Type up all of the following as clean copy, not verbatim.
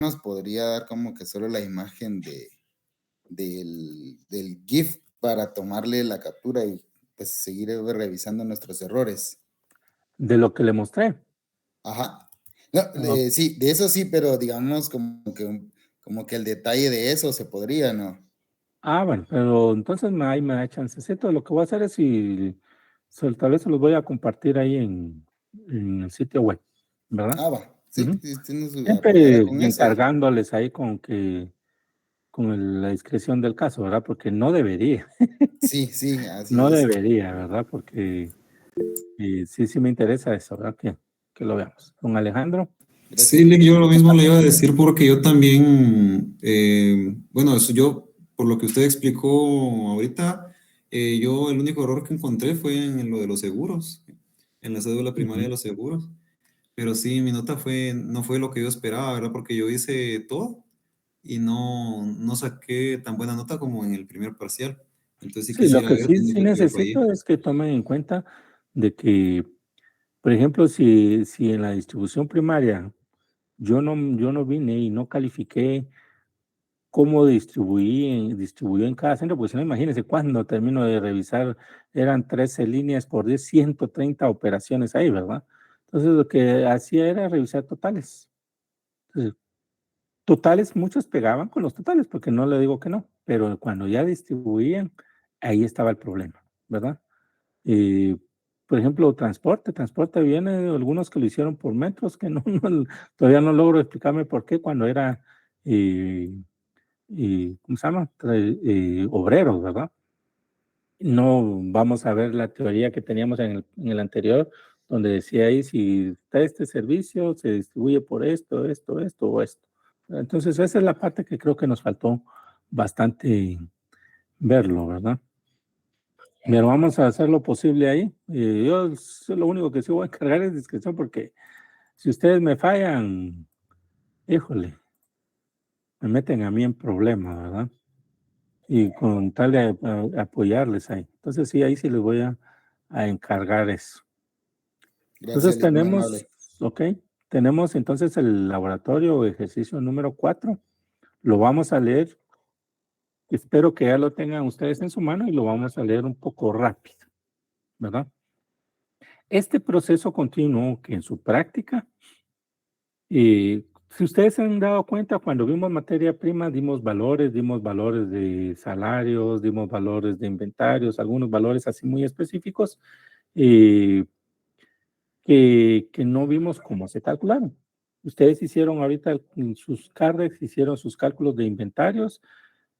nos podría dar como que solo la imagen del GIF para tomarle la captura y pues seguir revisando nuestros errores. De lo que le mostré. Ajá. No, Ah, sí, de eso sí, pero digamos como que el detalle de eso se podría, ¿no? bueno, pero entonces ahí me da chancecito. Lo que voy a hacer es tal vez se los voy a compartir ahí en el sitio web, ¿verdad? Va. Sí, Ujú. si usted nos apoyara Siempre con eso. encargándoles ahí con la descripción del caso, ¿verdad? Porque no debería, Sí, sí, así no es. debería, ¿verdad? Porque sí me interesa eso, ¿verdad? Que lo veamos. Don Alejandro. Gracias, Sí, Lick, yo lo Ricardo. mismo le iba a decir porque yo también, bueno, eso yo, por lo que usted explicó ahorita, yo el único error que encontré fue en lo de los seguros, en la cédula primaria de Ujú. los seguros, pero sí, mi nota no fue lo que yo esperaba, ¿verdad? Porque yo hice todo y no saqué tan buena nota como en el primer parcial. Entonces sí Sí, lo quisiera que ver sí dónde fue que yo fallé. necesito es que tomen en cuenta de que, por ejemplo, si en la distribución primaria yo no vine y no califiqué cómo distribuyó en cada centro, pues no, imagínense cuando termino de revisar, eran 13 líneas por 10, 130 operaciones ahí, ¿verdad? Entonces lo que hacía era revisar totales. Entonces, totales, muchos pegaban con los totales, porque no le digo que no, pero cuando ya distribuían, ahí estaba el problema, ¿verdad? Eh, por ejemplo, transporte viene de algunos que lo hicieron por metros, que todavía no logro explicarme por qué cuando era, ¿cómo se llama? Obreros, ¿verdad? No vamos a ver la teoría que teníamos en el anterior, donde decía ahí si está este servicio, se distribuye por esto o esto. Entonces, esa es la parte que creo que nos faltó bastante verlo, ¿verdad? Pero vamos a hacer lo posible ahí. Yo lo único que sí voy a encargar es discreción porque si ustedes me fallan, híjole, me meten a mí en problemas, ¿verdad? Y con tal de apoyarles ahí. Entonces sí, ahí sí les voy a encargar eso. Gracias, Entonces Lick, muy tenemos, amable. ok, tenemos entonces el laboratorio o ejercicio número 4. Lo vamos a leer. Espero que ya lo tengan ustedes en su mano y lo vamos a leer un poco rápido, ¿verdad? Este proceso continuo que en su práctica, si ustedes se han dado cuenta, cuando vimos materia prima, dimos valores de salarios, dimos valores de inventarios, algunos valores así muy específicos, eh, que no vimos cómo se calcularon. Ustedes hicieron ahorita sus CARDEX, hicieron sus cálculos de inventarios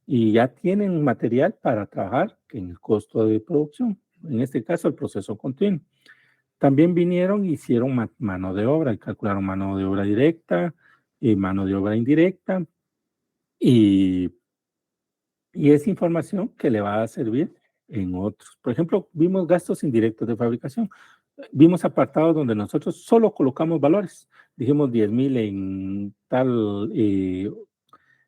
y ya tienen material para trabajar en el costo de producción, en este caso el proceso continuo. También vinieron y hicieron mano de obra, y calcularon mano de obra directa y mano de obra indirecta, y, y es información que le va a servir en otros. Por ejemplo, vimos gastos indirectos de fabricación. Vimos apartados donde nosotros solo colocamos valores. Dijimos 10,000 en tal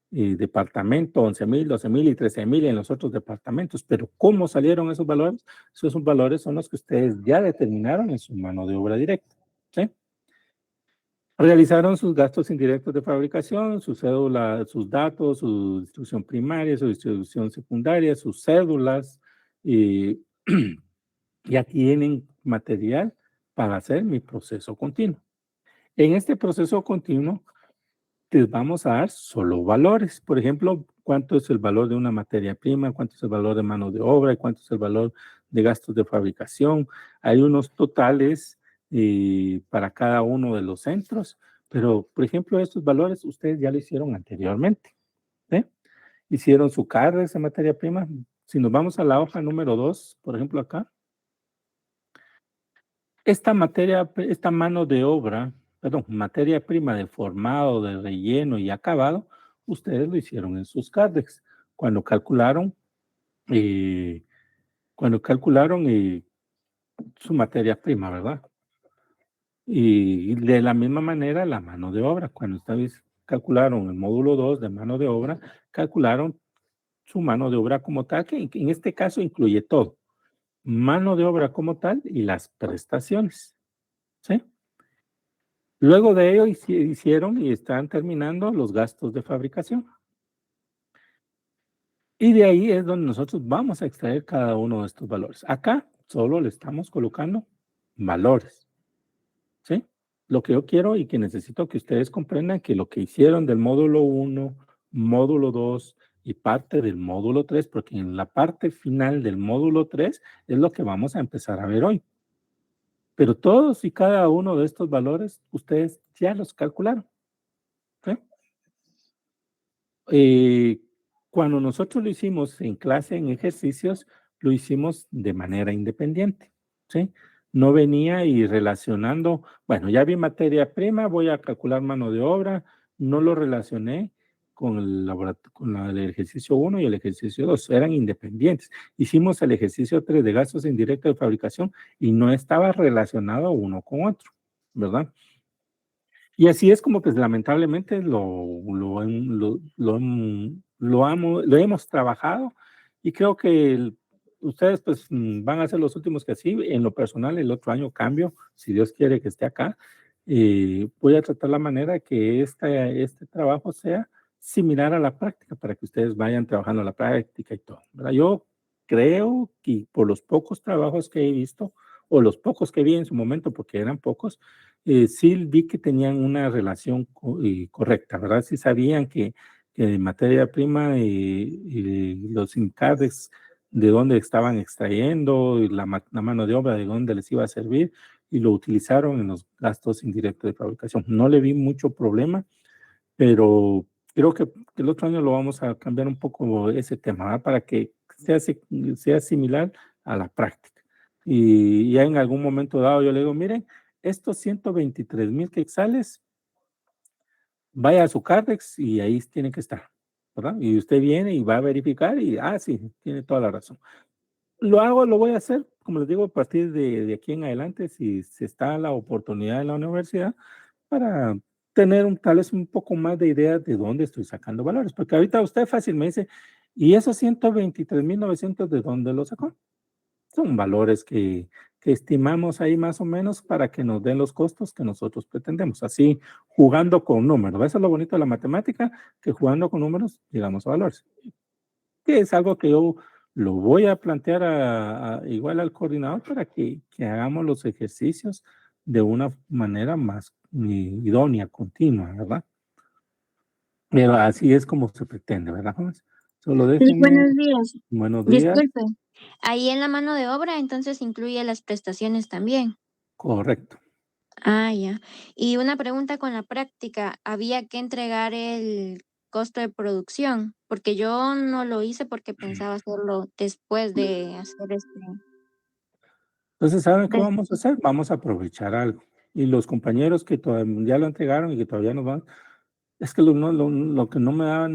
departamento, 11,000, 12,000 y 13,000 en los otros departamentos. Pero ¿cómo salieron esos valores? Esos valores son los que ustedes ya determinaron en su mano de obra directa. ¿Sí? Realizaron sus gastos indirectos de fabricación, su cédula, sus datos, su distribución primaria, su distribución secundaria, sus cédulas, y ya tienen material para hacer mi proceso continuo. En este proceso continuo, les vamos a dar solo valores. Por ejemplo, cuánto es el valor de una materia prima, cuánto es el valor de mano de obra, cuánto es el valor de gastos de fabricación. Hay unos totales para cada uno de los centros, pero, por ejemplo, estos valores ustedes ya lo hicieron anteriormente. ¿Sí? Hicieron su carga de esa materia prima. Si nos vamos a la hoja número 2, por ejemplo, acá, esta mano de obra, perdón, materia prima de formado, de relleno y acabado, ustedes lo hicieron en sus CARDEX cuando calcularon, eh, cuando calcularon su materia prima, ¿verdad? Y de la misma manera la mano de obra, cuando ustedes calcularon el módulo 2 de mano de obra, calcularon su mano de obra como tal, que en este caso incluye todo, mano de obra como tal y las prestaciones, ¿sí? Luego de ello hicieron y están terminando los gastos de fabricación. Y de ahí es donde nosotros vamos a extraer cada uno de estos valores. Acá solo le estamos colocando valores, ¿sí? Lo que yo quiero y que necesito que ustedes comprendan que lo que hicieron del módulo 1, módulo 2 y parte del módulo 3, porque en la parte final del módulo 3 es lo que vamos a empezar a ver hoy. Pero todos y cada uno de estos valores, ustedes ya los calcularon, ¿sí? Cuando nosotros lo hicimos en clase, en ejercicios, lo hicimos de manera independiente, ¿sí? No venía y relacionando, bueno, ya vi materia prima, voy a calcular mano de obra, no lo relacioné con el ejercicio 1 y el ejercicio 2, eran independientes. Hicimos el ejercicio 3 de gastos indirectos de fabricación y no estaba relacionado uno con otro, ¿verdad? Y así es como, pues, lamentablemente lo hemos trabajado y creo que ustedes, pues, van a ser los últimos que así. En lo personal, el otro año cambio, si Dios quiere que esté acá. Voy a tratar la manera que este trabajo sea similar a la práctica para que ustedes vayan trabajando a la práctica y todo, ¿verdad? Yo creo que por los pocos trabajos que he visto o los pocos que vi en su momento, porque eran pocos, sí vi que tenían una relación correcta, ¿verdad? Sí sabían que materia prima y los encargos de dónde estaban extrayendo y la mano de obra de dónde les iba a servir y lo utilizaron en los gastos indirectos de fabricación. No le vi mucho problema, pero creo que el otro año lo vamos a cambiar un poco ese tema, ¿verdad? Para que sea similar a la práctica. Y ya en algún momento dado yo le digo, miren, estos 123,000 quetzales, vaya a su Cardex y ahí tiene que estar, ¿verdad? Y usted viene y va a verificar y, sí, tiene toda la razón. Lo voy a hacer, como les digo, a partir de aquí en adelante, si se está la oportunidad en la universidad, para tener tal vez un poco más de idea de dónde estoy sacando valores, porque ahorita usted fácil me dice, ¿y esos 123,900 de dónde los sacó? Son valores que estimamos ahí más o menos para que nos den los costos que nosotros pretendemos, así jugando con números. Eso es lo bonito de la matemática, que jugando con números llegamos a valores. Que es algo que yo lo voy a plantear igual al coordinador para que hagamos los ejercicios de una manera más idónea, continua, ¿verdad? Pero así es como se pretende, ¿verdad, jóvenes? Solo Sí, déjenme, buenos días. buenos días, Disculpe, ahí en la mano de obra entonces incluye las prestaciones también. correcto. Ya. Y una pregunta con la práctica, ¿había que entregar el costo de producción? Porque yo no lo hice porque pensaba hacerlo después de hacer Entonces, ¿saben qué des- vamos a hacer? Vamos a aprovechar algo. Y los compañeros que todavía ya lo entregaron y que todavía nos van, es que lo que no me da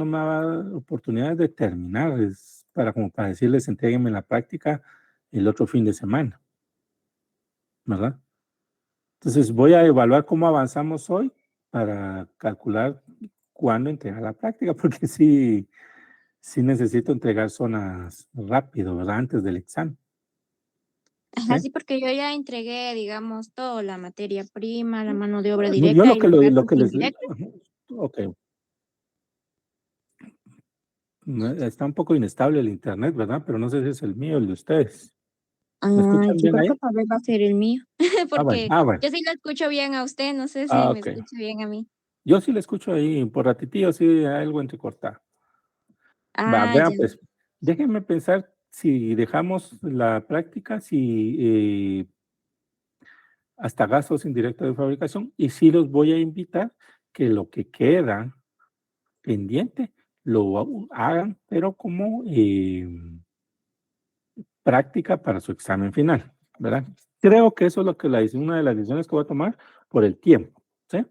oportunidades de terminar, es como para decirles, entréguenme la práctica el otro fin de semana, ¿verdad? Entonces voy a evaluar cómo avanzamos hoy para calcular cuándo entregar la práctica, porque sí necesito entregar zonas rápido, ¿verdad? Antes del examen, Ajá, ¿sí? sí, porque yo ya entregué, digamos, todo, la materia prima, la mano de obra Yo directa lo y que, los lo gastos que les... indirectos. Ok, está un poco inestable el internet, ¿verdad? Pero no sé si es el mío o el de ustedes. ¿Me escuchan Yo bien creo ahí? que tal vez va a ser el mío, Bueno, porque bueno. yo sí lo escucho bien a usted, no sé si me Ok. escucha bien a mí. Yo sí le escucho ahí, por ratitillo, sí, hay algo entrecortado. Vean, Ya. pues, déjenme pensar si dejamos la práctica, si hasta gastos indirectos de fabricación, y sí los voy a invitar que lo que queda pendiente lo hagan, pero como práctica para su examen final, ¿verdad? Creo que eso es lo que una de las decisiones que voy a tomar por el tiempo, ¿sí?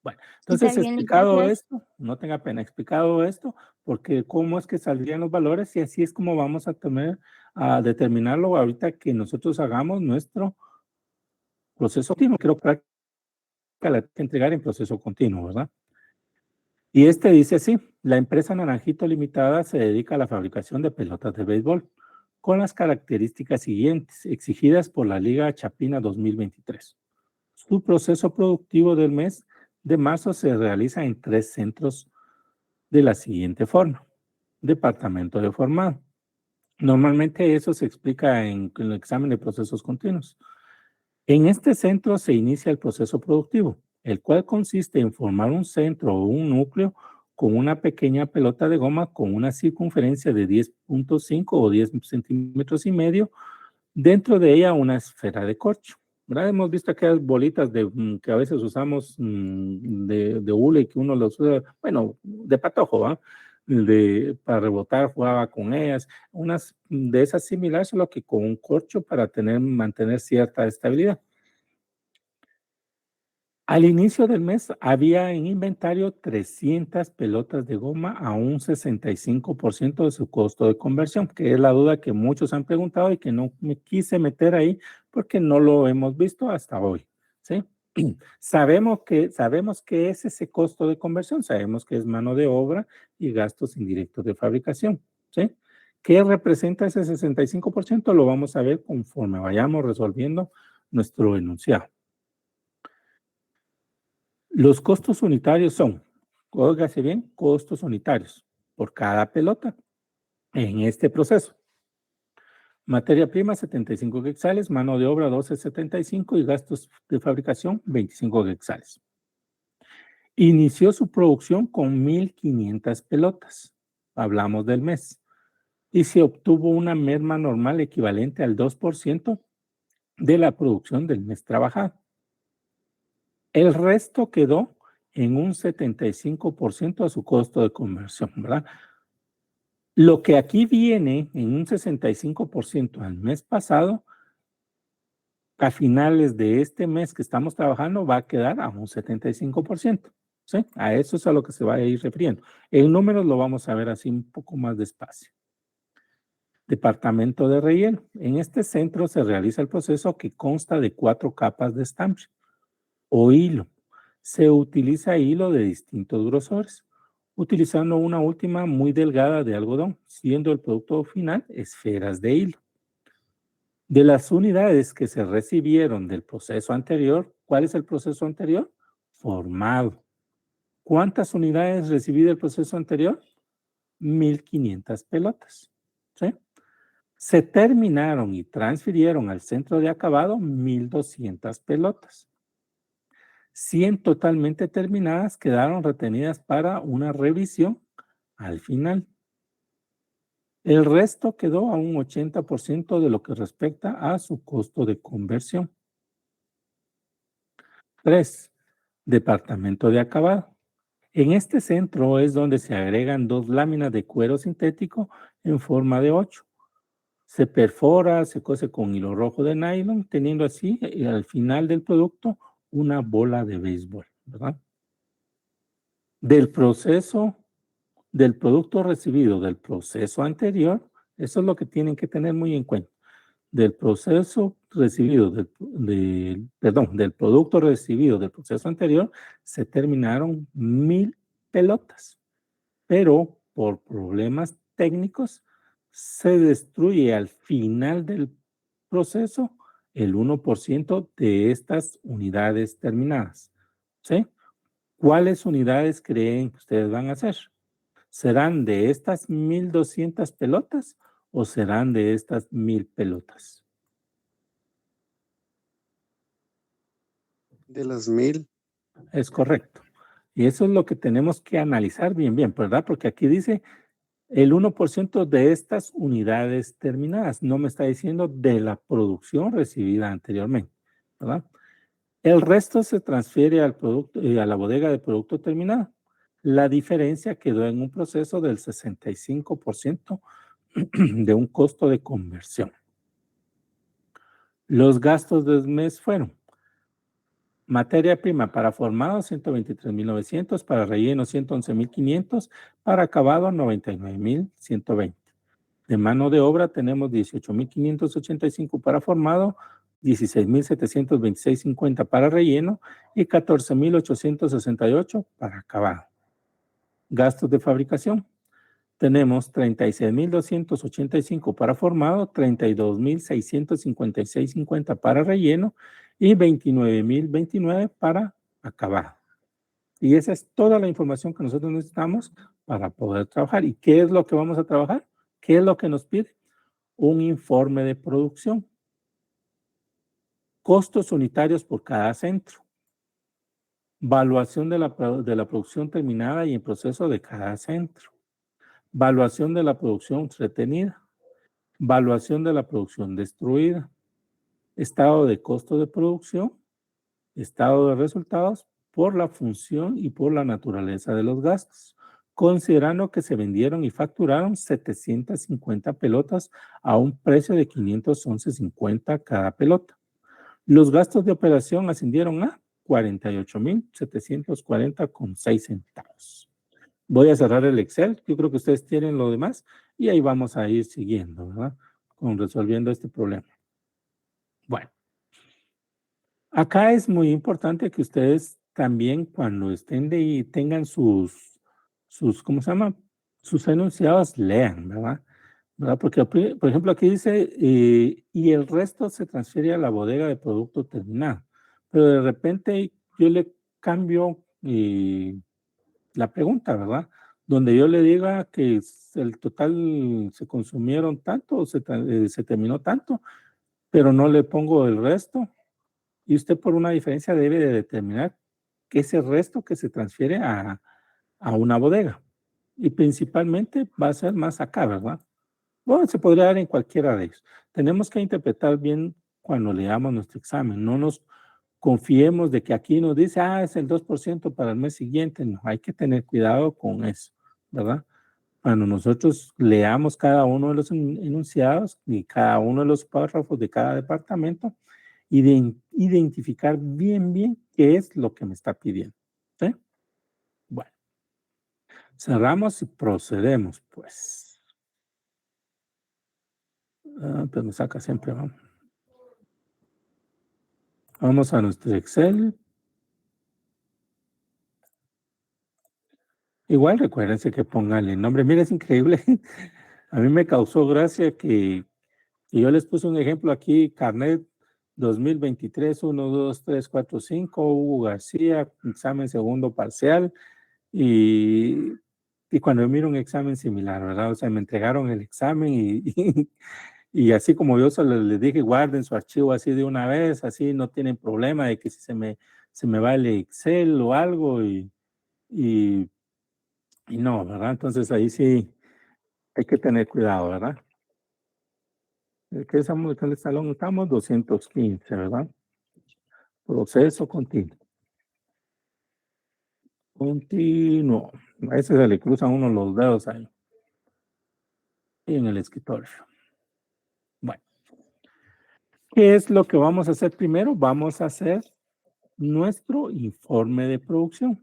Bueno, Está entonces bien, explicado gracias. esto, no tenga pena, explicado esto, porque cómo es que saldrían los valores y así es como vamos a determinarlo ahorita que nosotros hagamos nuestro proceso continuo. Creo que la hay que entregar en proceso continuo, ¿verdad? Y este dice así, la empresa Naranjito Limitada se dedica a la fabricación de pelotas de béisbol con las características siguientes exigidas por la Liga Chapina 2023. Su proceso productivo del mes de marzo se realiza en 3 centros de la siguiente forma. Departamento de formado. Normalmente eso se explica en el examen de procesos continuos. En este centro se inicia el proceso productivo, el cual consiste en formar un centro o un núcleo con una pequeña pelota de goma con una circunferencia de 10.5 o 10 centímetros y medio, dentro de ella una esfera de corcho. ¿Verdad? Hemos visto aquellas bolitas que a veces usamos de hule, que uno los usa, bueno, de patojo, ¿va? Para rebotar, jugaba con ellas, unas de esas similares, solo que con un corcho para mantener cierta estabilidad. Al inicio del mes había en inventario 300 pelotas de goma a un 65% de su costo de conversión, que es la duda que muchos han preguntado y que no me quise meter ahí porque no lo hemos visto hasta hoy, ¿sí? Sabemos que es ese costo de conversión, sabemos que es mano de obra y gastos indirectos de fabricación, ¿sí? ¿Qué representa ese 65%? Lo vamos a ver conforme vayamos resolviendo nuestro enunciado. Los costos unitarios son, óigase bien, costos unitarios por cada pelota en este proceso. Materia prima 75 quetzales, mano de obra 12.75 y gastos de fabricación 25 quetzales. Inició su producción con 1,500 pelotas, hablamos del mes, y se obtuvo una merma normal equivalente al 2% de la producción del mes trabajado. El resto quedó en un 75% a su costo de conversión, ¿verdad? Lo que aquí viene en un 65% al mes pasado, a finales de este mes que estamos trabajando, va a quedar a un 75%, ¿sí? A eso es a lo que se va a ir refiriendo. En números lo vamos a ver así un poco más despacio. Departamento de relleno. En este centro se realiza el proceso que consta de 4 capas de estambre o hilo. Se utiliza hilo de distintos grosores, utilizando una última muy delgada de algodón, siendo el producto final esferas de hilo. De las unidades que se recibieron del proceso anterior, ¿cuál es el proceso anterior? Formado. ¿Cuántas unidades recibí del proceso anterior? 1,500 pelotas. ¿Sí? Se terminaron y transfirieron al centro de acabado 1,200 pelotas. 100 totalmente terminadas quedaron retenidas para una revisión al final. El resto quedó a un 80% de lo que respecta a su costo de conversión. 3. Departamento de acabado. En este centro es donde se agregan 2 láminas de cuero sintético en forma de 8. Se perfora, se cose con hilo rojo de nylon, teniendo así al final del producto una bola de béisbol, ¿verdad? Del producto recibido del proceso anterior, eso es lo que tienen que tener muy en cuenta. Del proceso recibido, del producto recibido del proceso anterior, se terminaron 1,000 pelotas, pero por problemas técnicos se destruye al final del proceso el 1% de estas unidades terminadas, ¿sí? ¿Cuáles unidades creen que ustedes van a hacer? ¿Serán de estas 1,200 pelotas o serán de estas 1,000 pelotas? De las 1,000. Es correcto. Y eso es lo que tenemos que analizar bien, ¿verdad? Porque aquí dice el 1% de estas unidades terminadas. No me está diciendo de la producción recibida anteriormente, ¿verdad? El resto se transfiere al producto, a la bodega de producto terminado. La diferencia quedó en un proceso del 65% de un costo de conversión. Los gastos del mes fueron materia prima para formado 123,900, para relleno 111,500, para acabado 99,120. De mano de obra tenemos 18,585 para formado, 16,726.50 para relleno y 14,868 para acabado. Gastos de fabricación. Tenemos 36,285 para formado, 32,656.50 para relleno y 29.029 para acabado. Y esa es toda la información que nosotros necesitamos para poder trabajar. ¿Y qué es lo que vamos a trabajar? ¿Qué es lo que nos pide? Un informe de producción. Costos unitarios por cada centro. Valuación de la producción terminada y en proceso de cada centro. Valuación de la producción retenida. Valuación de la producción destruida. Estado de costo de producción. Estado de resultados por la función y por la naturaleza de los gastos, considerando que se vendieron y facturaron 750 pelotas a un precio de 511.50 cada pelota. Los gastos de operación ascendieron a 48.740,6 centavos. Voy a cerrar el Excel. Yo creo que ustedes tienen lo demás y ahí vamos a ir siguiendo, ¿verdad? Resolviendo este problema. Bueno. Acá es muy importante que ustedes también cuando estén de ahí tengan sus, ¿cómo se llama? Sus enunciados, lean, ¿verdad? Porque, por ejemplo, aquí dice, y el resto se transfiere a la bodega de producto terminado. Pero de repente yo le cambio la pregunta, ¿verdad? Donde yo le diga que el total se consumieron tanto o se terminó tanto, pero no le pongo el resto. Y usted por una diferencia debe de determinar que ese resto que se transfiere a una bodega. Y principalmente va a ser más acá, ¿verdad? Bueno, se podría dar en cualquiera de ellos. Tenemos que interpretar bien cuando leamos nuestro examen. No nos confiemos de que aquí nos dice, es el 2% para el mes siguiente. No, hay que tener cuidado con eso, ¿verdad? Cuando nosotros leamos cada uno de los enunciados y cada uno de los párrafos de cada departamento, y de identificar bien qué es lo que me está pidiendo. ¿Sí? Bueno, cerramos y procedemos, pues. Pues me saca siempre, vamos. Vamos a nuestro Excel. Igual recuérdense que pongan el nombre. Mira, es increíble. A mí me causó gracia que yo les puse un ejemplo aquí, Carnet 2023, 1, 2, 3, 4, 5, Hugo García, examen segundo parcial. Y cuando yo miro un examen similar, ¿verdad? O sea, me entregaron el examen y así como yo les dije, guarden su archivo así de una vez, así no tienen problema de que si se me va el Excel o algo y no, ¿verdad? Entonces ahí sí hay que tener cuidado, ¿verdad? ¿Qué estamos en el salón? Estamos 215, ¿verdad? Proceso continuo. Continuo. A ese se le cruzan uno los dedos ahí. Y en el escritorio. Bueno. ¿Qué es lo que vamos a hacer primero? Vamos a hacer nuestro informe de producción.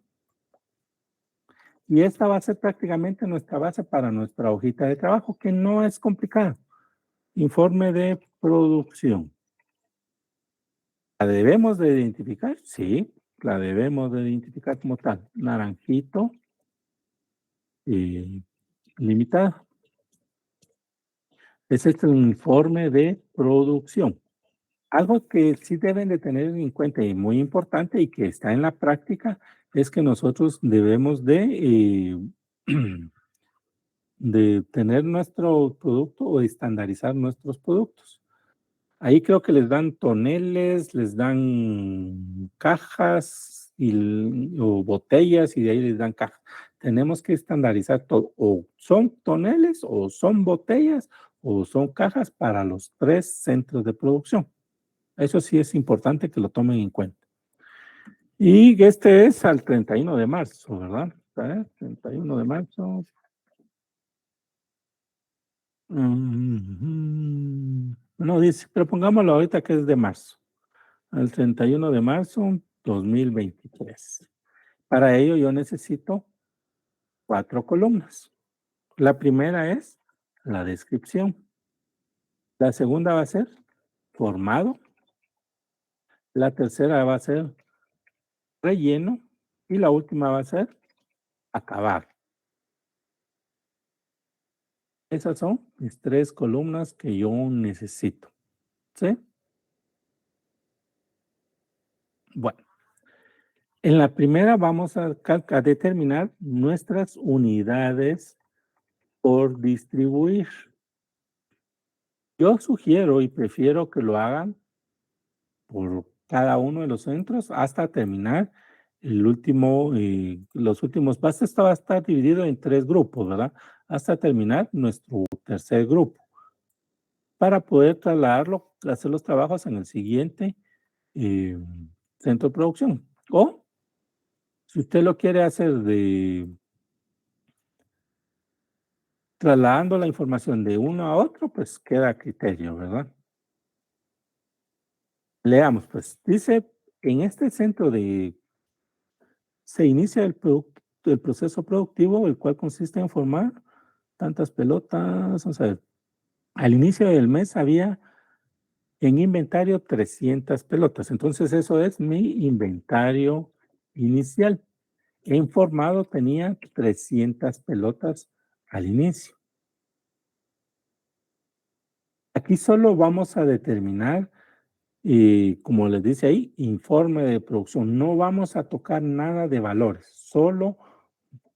Y esta va a ser prácticamente nuestra base para nuestra hojita de trabajo, que no es complicada. Informe de producción. ¿La debemos de identificar? Sí, la debemos de identificar como tal. Naranjito limitado. Ese es el informe de producción. Algo que sí deben de tener en cuenta y muy importante y que está en la práctica es que nosotros debemos de tener nuestro producto o estandarizar nuestros productos. Ahí creo que les dan toneles, les dan cajas o botellas y de ahí les dan cajas. Tenemos que estandarizar todo. O son toneles o son botellas o son cajas para los 3 centros de producción. Eso sí es importante que lo tomen en cuenta. Y este es al 31 de marzo, ¿verdad? 31 de marzo. No dice, pero pongámoslo ahorita que es de marzo. Al 31 de marzo 2023. Para ello yo necesito 4 columnas. La primera es la descripción. La segunda va a ser formado. La tercera va a ser relleno. Y la última va a ser acabar. Esas son mis 3 columnas que yo necesito. ¿Sí? Bueno, en la primera vamos a determinar nuestras unidades por distribuir. Yo sugiero y prefiero que lo hagan por cada uno de los centros hasta terminar el último, los últimos, va a estar dividido en 3 grupos, ¿verdad? Hasta terminar nuestro tercer grupo, para poder trasladarlo, hacer los trabajos en el siguiente centro de producción. O, si usted lo quiere hacer trasladando la información de uno a otro, pues queda a criterio, ¿verdad? Leamos, pues, dice, en este centro se inicia el proceso productivo, el cual consiste en formar tantas pelotas. Vamos a ver, al inicio del mes había en inventario 300 pelotas. Entonces, eso es mi inventario inicial. En formado tenía 300 pelotas al inicio. Aquí solo vamos a determinar, como les dice ahí, informe de producción. No vamos a tocar nada de valores, solo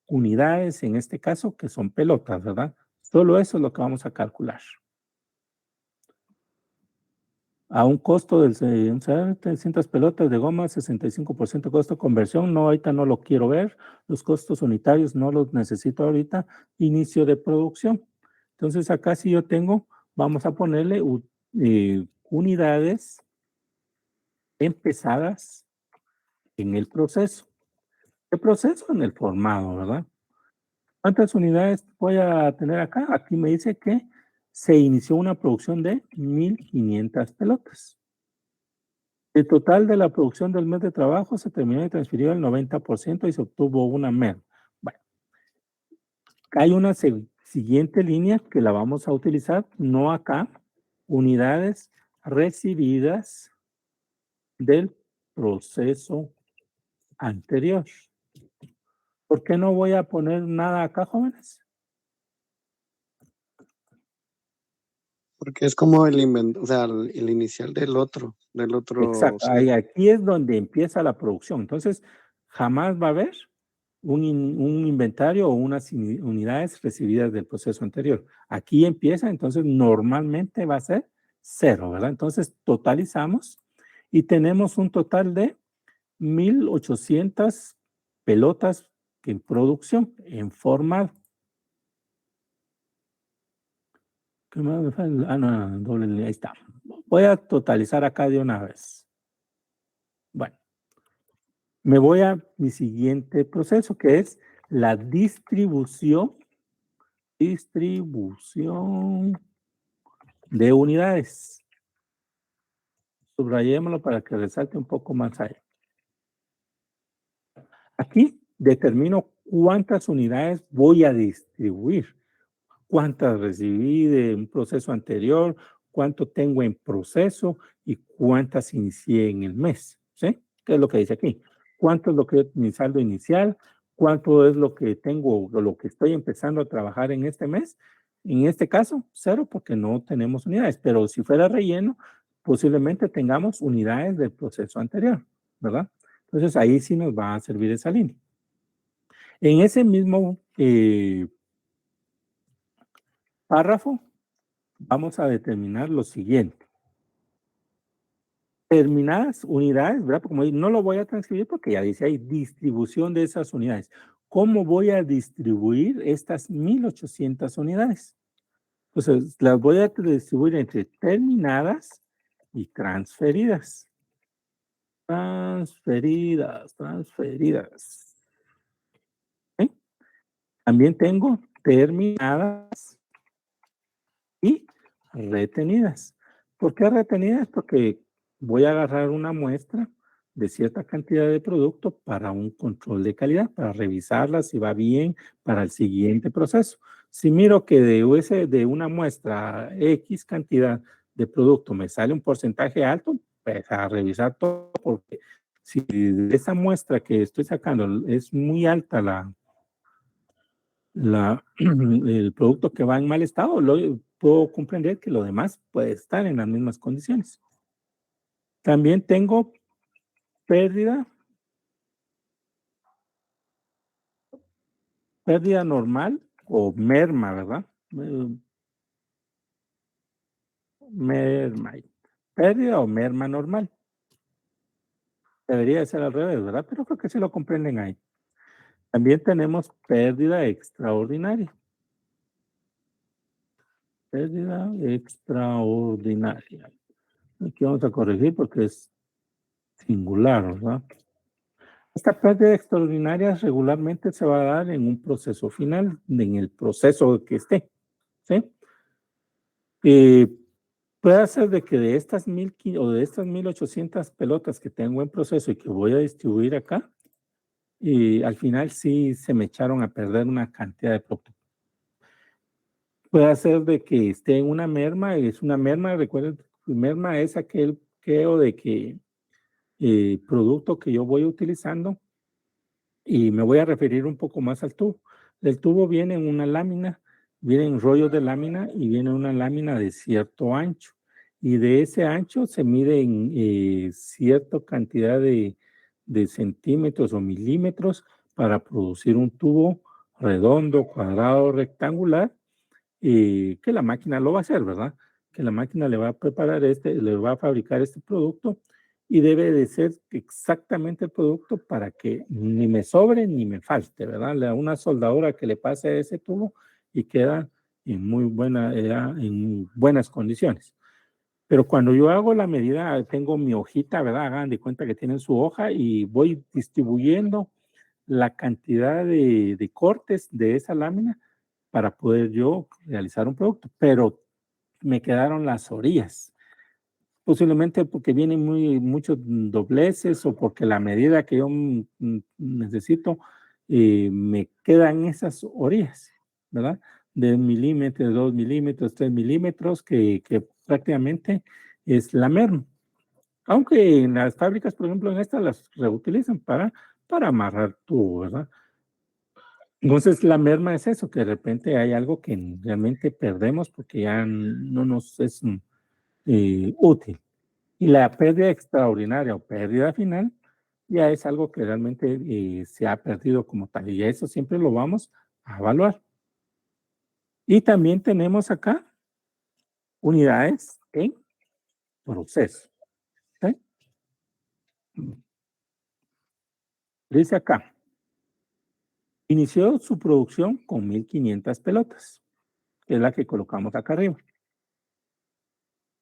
unidades, en este caso, que son pelotas, ¿verdad? Solo eso es lo que vamos a calcular. A un costo del 300 pelotas de goma, 65% costo de conversión. No, ahorita no lo quiero ver. Los costos unitarios no los necesito ahorita. Inicio de producción. Entonces, acá si yo tengo, vamos a ponerle unidades empezadas en el proceso. ¿Qué proceso? En el formado, ¿verdad? ¿Cuántas unidades voy a tener acá? Aquí me dice que se inició una producción de 1,500 pelotas. El total de la producción del mes de trabajo se terminó y transfirió el 90% y se obtuvo una merma. Bueno, hay una siguiente línea que la vamos a utilizar, no acá, unidades recibidas del proceso anterior. ¿Por qué no voy a poner nada acá, jóvenes? Porque es como el o sea, el inicial del otro. Exacto, aquí es donde empieza la producción. Entonces, jamás va a haber un inventario o unas unidades recibidas del proceso anterior. Aquí empieza, entonces normalmente va a ser 0, ¿verdad? Entonces, totalizamos y tenemos un total de 1,800 pelotas en producción, en formal. ¿Qué más me falta? Ah, no, doble línea, ahí está. Voy a totalizar acá de una vez. Bueno, me voy a mi siguiente proceso, que es la distribución de unidades. Subrayémoslo para que resalte un poco más ahí. Aquí determino cuántas unidades voy a distribuir, cuántas recibí de un proceso anterior, cuánto tengo en proceso y cuántas inicié en el mes. ¿Sí? ¿Qué es lo que dice aquí? ¿Cuánto es lo que es mi saldo inicial? ¿Cuánto es lo que tengo o lo que estoy empezando a trabajar en este mes? En este caso, 0 porque no tenemos unidades, pero si fuera relleno, posiblemente tengamos unidades del proceso anterior, ¿verdad? Entonces ahí sí nos va a servir esa línea. En ese mismo párrafo, vamos a determinar lo siguiente. Determinadas unidades, ¿verdad? Como no lo voy a transcribir porque ya dice ahí distribución de esas unidades. ¿Cómo voy a distribuir estas 1,800 unidades? Pues las voy a distribuir entre terminadas y transferidas. Transferidas. ¿Sí? También tengo terminadas y retenidas. ¿Por qué retenidas? Porque voy a agarrar una muestra de cierta cantidad de producto para un control de calidad, para revisarla si va bien para el siguiente proceso. Si miro que de una muestra X cantidad de producto me sale un porcentaje alto, pues a revisar todo, porque si de esa muestra que estoy sacando es muy alta el producto que va en mal estado, puedo comprender que lo demás puede estar en las mismas condiciones. También tengo pérdida normal o merma, ¿verdad? Merma. Pérdida o merma normal. Debería de ser al revés, ¿verdad? Pero creo que sí lo comprenden ahí. También tenemos pérdida extraordinaria. Pérdida extraordinaria. Aquí vamos a corregir porque es singular, ¿verdad? Esta pérdida extraordinaria regularmente se va a dar en un proceso final, en el proceso que esté, ¿sí? Puede ser de que de estas 1,000 o de estas 1,800 pelotas que tengo en proceso y que voy a distribuir acá, y al final sí se me echaron a perder una cantidad de producto. Puede ser de que esté en una merma, es una merma, recuerden, merma es aquel creo de que producto que yo voy utilizando, y me voy a referir un poco más al tubo. El tubo viene en una lámina, viene en rollos de lámina y viene una lámina de cierto ancho. Y de ese ancho se mide en cierta cantidad de centímetros o milímetros para producir un tubo redondo, cuadrado, rectangular, que la máquina lo va a hacer, ¿verdad? Que la máquina le va a preparar le va a fabricar este producto y debe de ser exactamente el producto para que ni me sobre ni me falte, ¿verdad? Le da una soldadura que le pase a ese tubo y queda en en buenas condiciones. Pero cuando yo hago la medida, tengo mi hojita, ¿verdad? Hagan de cuenta que tienen su hoja y voy distribuyendo la cantidad de cortes de esa lámina para poder yo realizar un producto, pero me quedaron las orillas. Posiblemente porque vienen muchos dobleces o porque la medida que yo necesito me quedan esas orillas, ¿verdad? De 1 milímetro, 2 milímetros, 3 milímetros, que prácticamente es la merma. Aunque en las fábricas, por ejemplo, en estas las reutilizan para amarrar tubo, ¿verdad? Entonces, la merma es eso, que de repente hay algo que realmente perdemos porque ya no nos es útil. Y la pérdida extraordinaria o pérdida final ya es algo que realmente se ha perdido como tal. Y eso siempre lo vamos a evaluar. Y también tenemos acá unidades en proceso. ¿Sí? Dice acá, inició su producción con 1,500 pelotas, que es la que colocamos acá arriba.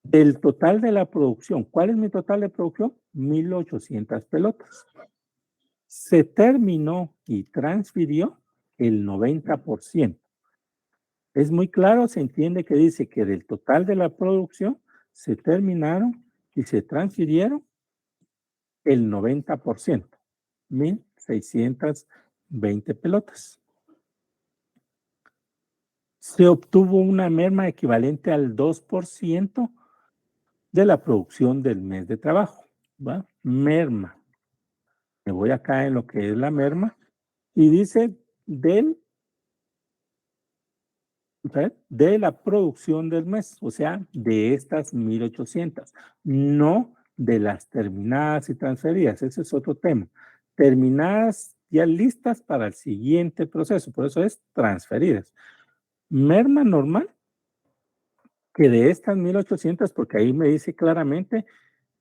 Del total de la producción, ¿cuál es mi total de producción? 1,800 pelotas. Se terminó y transfirió el 90%. Es muy claro, se entiende que dice que del total de la producción se terminaron y se transfirieron el 90%, 1,620 pelotas. Se obtuvo una merma equivalente al 2% de la producción del mes de trabajo, ¿va? Merma. Me voy acá en lo que es la merma y dice de la producción del mes, o sea, de estas 1,800, no de las terminadas y transferidas, ese es otro tema. Terminadas ya listas para el siguiente proceso, por eso es transferidas. Merma normal, que de estas 1,800, porque ahí me dice claramente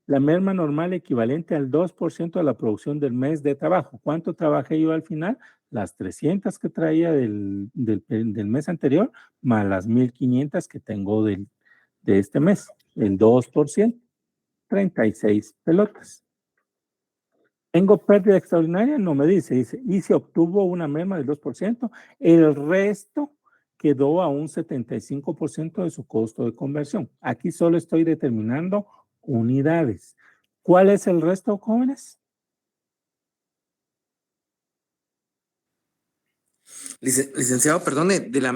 la merma normal equivalente al 2% de la producción del mes de trabajo. ¿Cuánto trabajé yo al final? Las 300 que traía del mes anterior, más las 1,500 que tengo de este mes. El 2%, 36 pelotas. ¿Tengo pérdida extraordinaria? No me dice. Y se obtuvo una merma del 2%. El resto quedó a un 75% de su costo de conversión. Aquí solo estoy determinando unidades. ¿Cuál es el resto, jóvenes? Licenciado, perdone, de la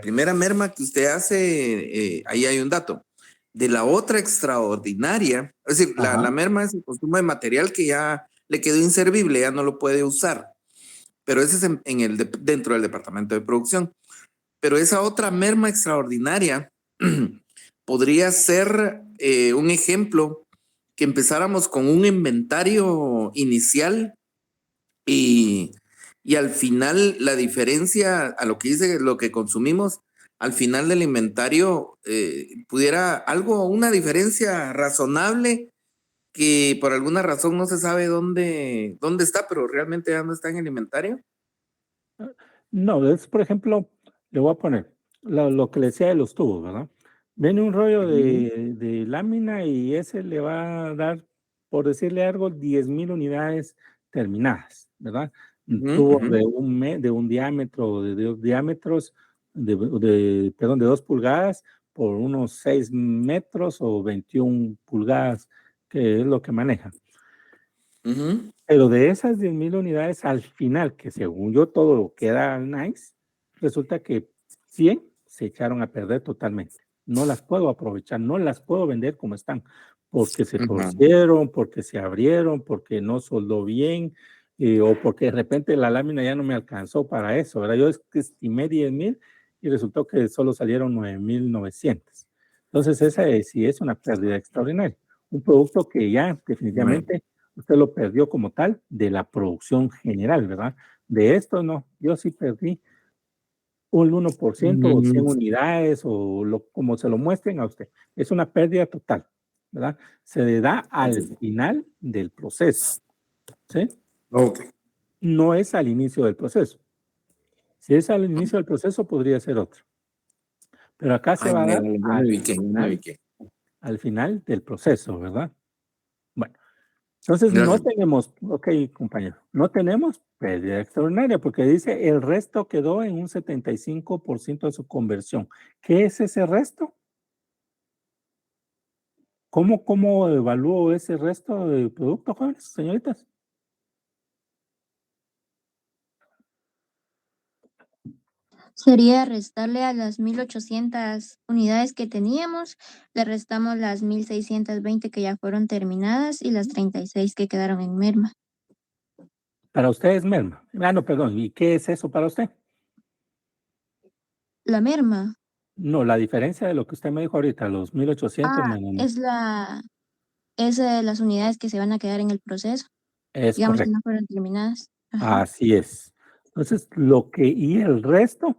primera merma que usted hace, ahí hay un dato. De la otra extraordinaria, es decir, la merma es el consumo de material que ya le quedó inservible, ya no lo puede usar. Pero ese es dentro del departamento de producción. Pero esa otra merma extraordinaria podría ser un ejemplo que empezáramos con un inventario inicial y al final la diferencia a lo que dice lo que consumimos, al final del inventario pudiera una diferencia razonable que por alguna razón no se sabe dónde está, pero realmente ya no está en el inventario. No, es, por ejemplo, le voy a poner lo que le decía de los tubos, ¿verdad? Viene un rollo de lámina y ese le va a dar, por decirle algo, 10,000 unidades terminadas, ¿verdad? Un tubo de un diámetro, de 2 diámetros, perdón, de 2 pulgadas por unos 6 metros o 21 pulgadas, que es lo que maneja. Pero de esas 10,000 unidades, al final, que según yo todo queda nice, resulta que 100 se echaron a perder totalmente. No las puedo aprovechar, no las puedo vender como están, porque se torcieron, porque se abrieron, porque no soldó bien, o porque de repente la lámina ya no me alcanzó para eso, ¿verdad? Yo estimé 10,000 y resultó que solo salieron 9,900. Entonces esa sí es una pérdida extraordinaria. Un producto que ya definitivamente usted lo perdió como tal de la producción general, ¿verdad? De esto no, yo sí perdí un 1% o 100 unidades o como se lo muestren a usted. Es una pérdida total, ¿verdad? Se le da al final del proceso, ¿sí? Ok. No es al inicio del proceso. Si es al inicio del proceso, podría ser otro. Pero acá se va a dar al final del proceso, ¿verdad? Bueno. Entonces no tenemos, ok, compañero, no tenemos pérdida extraordinaria porque dice el resto quedó en un 75% de su conversión. ¿Qué es ese resto? ¿Cómo evalúo ese resto de producto, jóvenes, señoritas? Sería restarle a las 1,800 unidades que teníamos, le restamos las 1,620 que ya fueron terminadas y las 36 que quedaron en merma. Para usted es merma. Ah, no, perdón. ¿Y qué es eso para usted? La merma. No, la diferencia de lo que usted me dijo ahorita, los 1,800 menos. Es las unidades que se van a quedar en el proceso. Es digamos correcto. que no fueron terminadas. Ajá. Así es. Entonces, y el resto,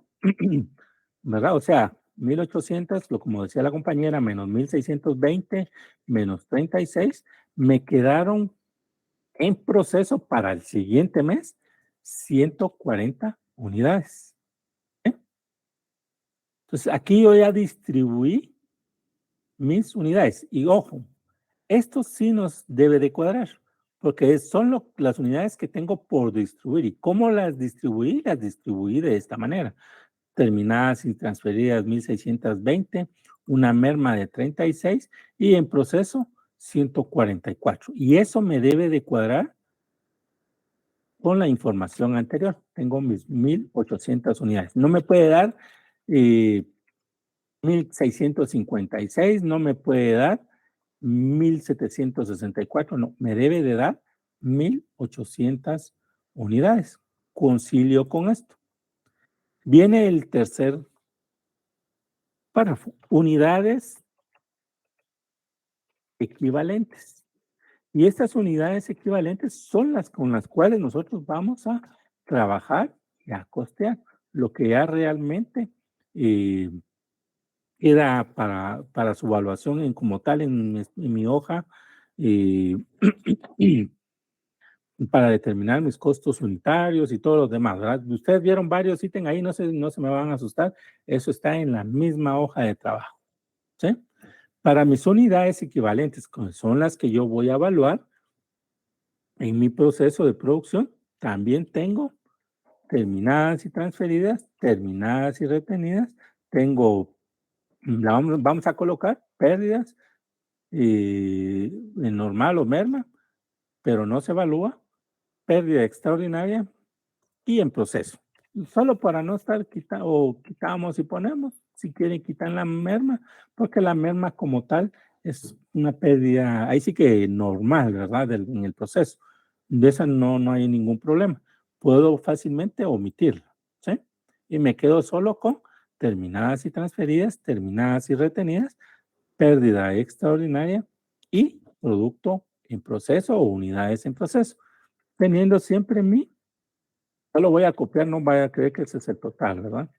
¿verdad? O sea, 1,800, como decía la compañera, menos 1,620, menos 36, me quedaron en proceso para el siguiente mes 140 unidades. ¿Eh? Entonces, aquí yo ya distribuí mis unidades. Y ojo, esto sí nos debe de cuadrar, porque son las unidades que tengo por distribuir. ¿Y cómo las distribuí? Las distribuí de esta manera. Terminadas y transferidas 1,620, una merma de 36 y en proceso 144. Y eso me debe de cuadrar con la información anterior. Tengo mis 1,800 unidades. No me puede dar 1,656, no me puede dar 1,764, no, me debe de dar 1,800 unidades. Concilio con esto. Viene el tercer párrafo, unidades equivalentes. Y estas unidades equivalentes son las con las cuales nosotros vamos a trabajar y a costear lo que ya realmente queda para su evaluación como tal en mi hoja para determinar mis costos unitarios y todos los demás, ¿verdad? Ustedes vieron varios ítems ahí, no se me van a asustar, eso está en la misma hoja de trabajo, ¿sí? Para mis unidades equivalentes, que son las que yo voy a evaluar en mi proceso de producción, también tengo terminadas y transferidas, terminadas y retenidas, tengo, vamos a colocar pérdidas en normal o merma, pero no se evalúa, pérdida extraordinaria y en proceso. Solo para no estar quitamos y ponemos, si quieren quitar la merma, porque la merma como tal es una pérdida, ahí sí que normal, ¿verdad? En el proceso. De esa no hay ningún problema. Puedo fácilmente omitirla, ¿sí? Y me quedo solo con terminadas y transferidas, terminadas y retenidas, pérdida extraordinaria y producto en proceso o unidades en proceso, teniendo siempre mi, solo voy a copiar, no vaya a creer que ese es el total, ¿verdad?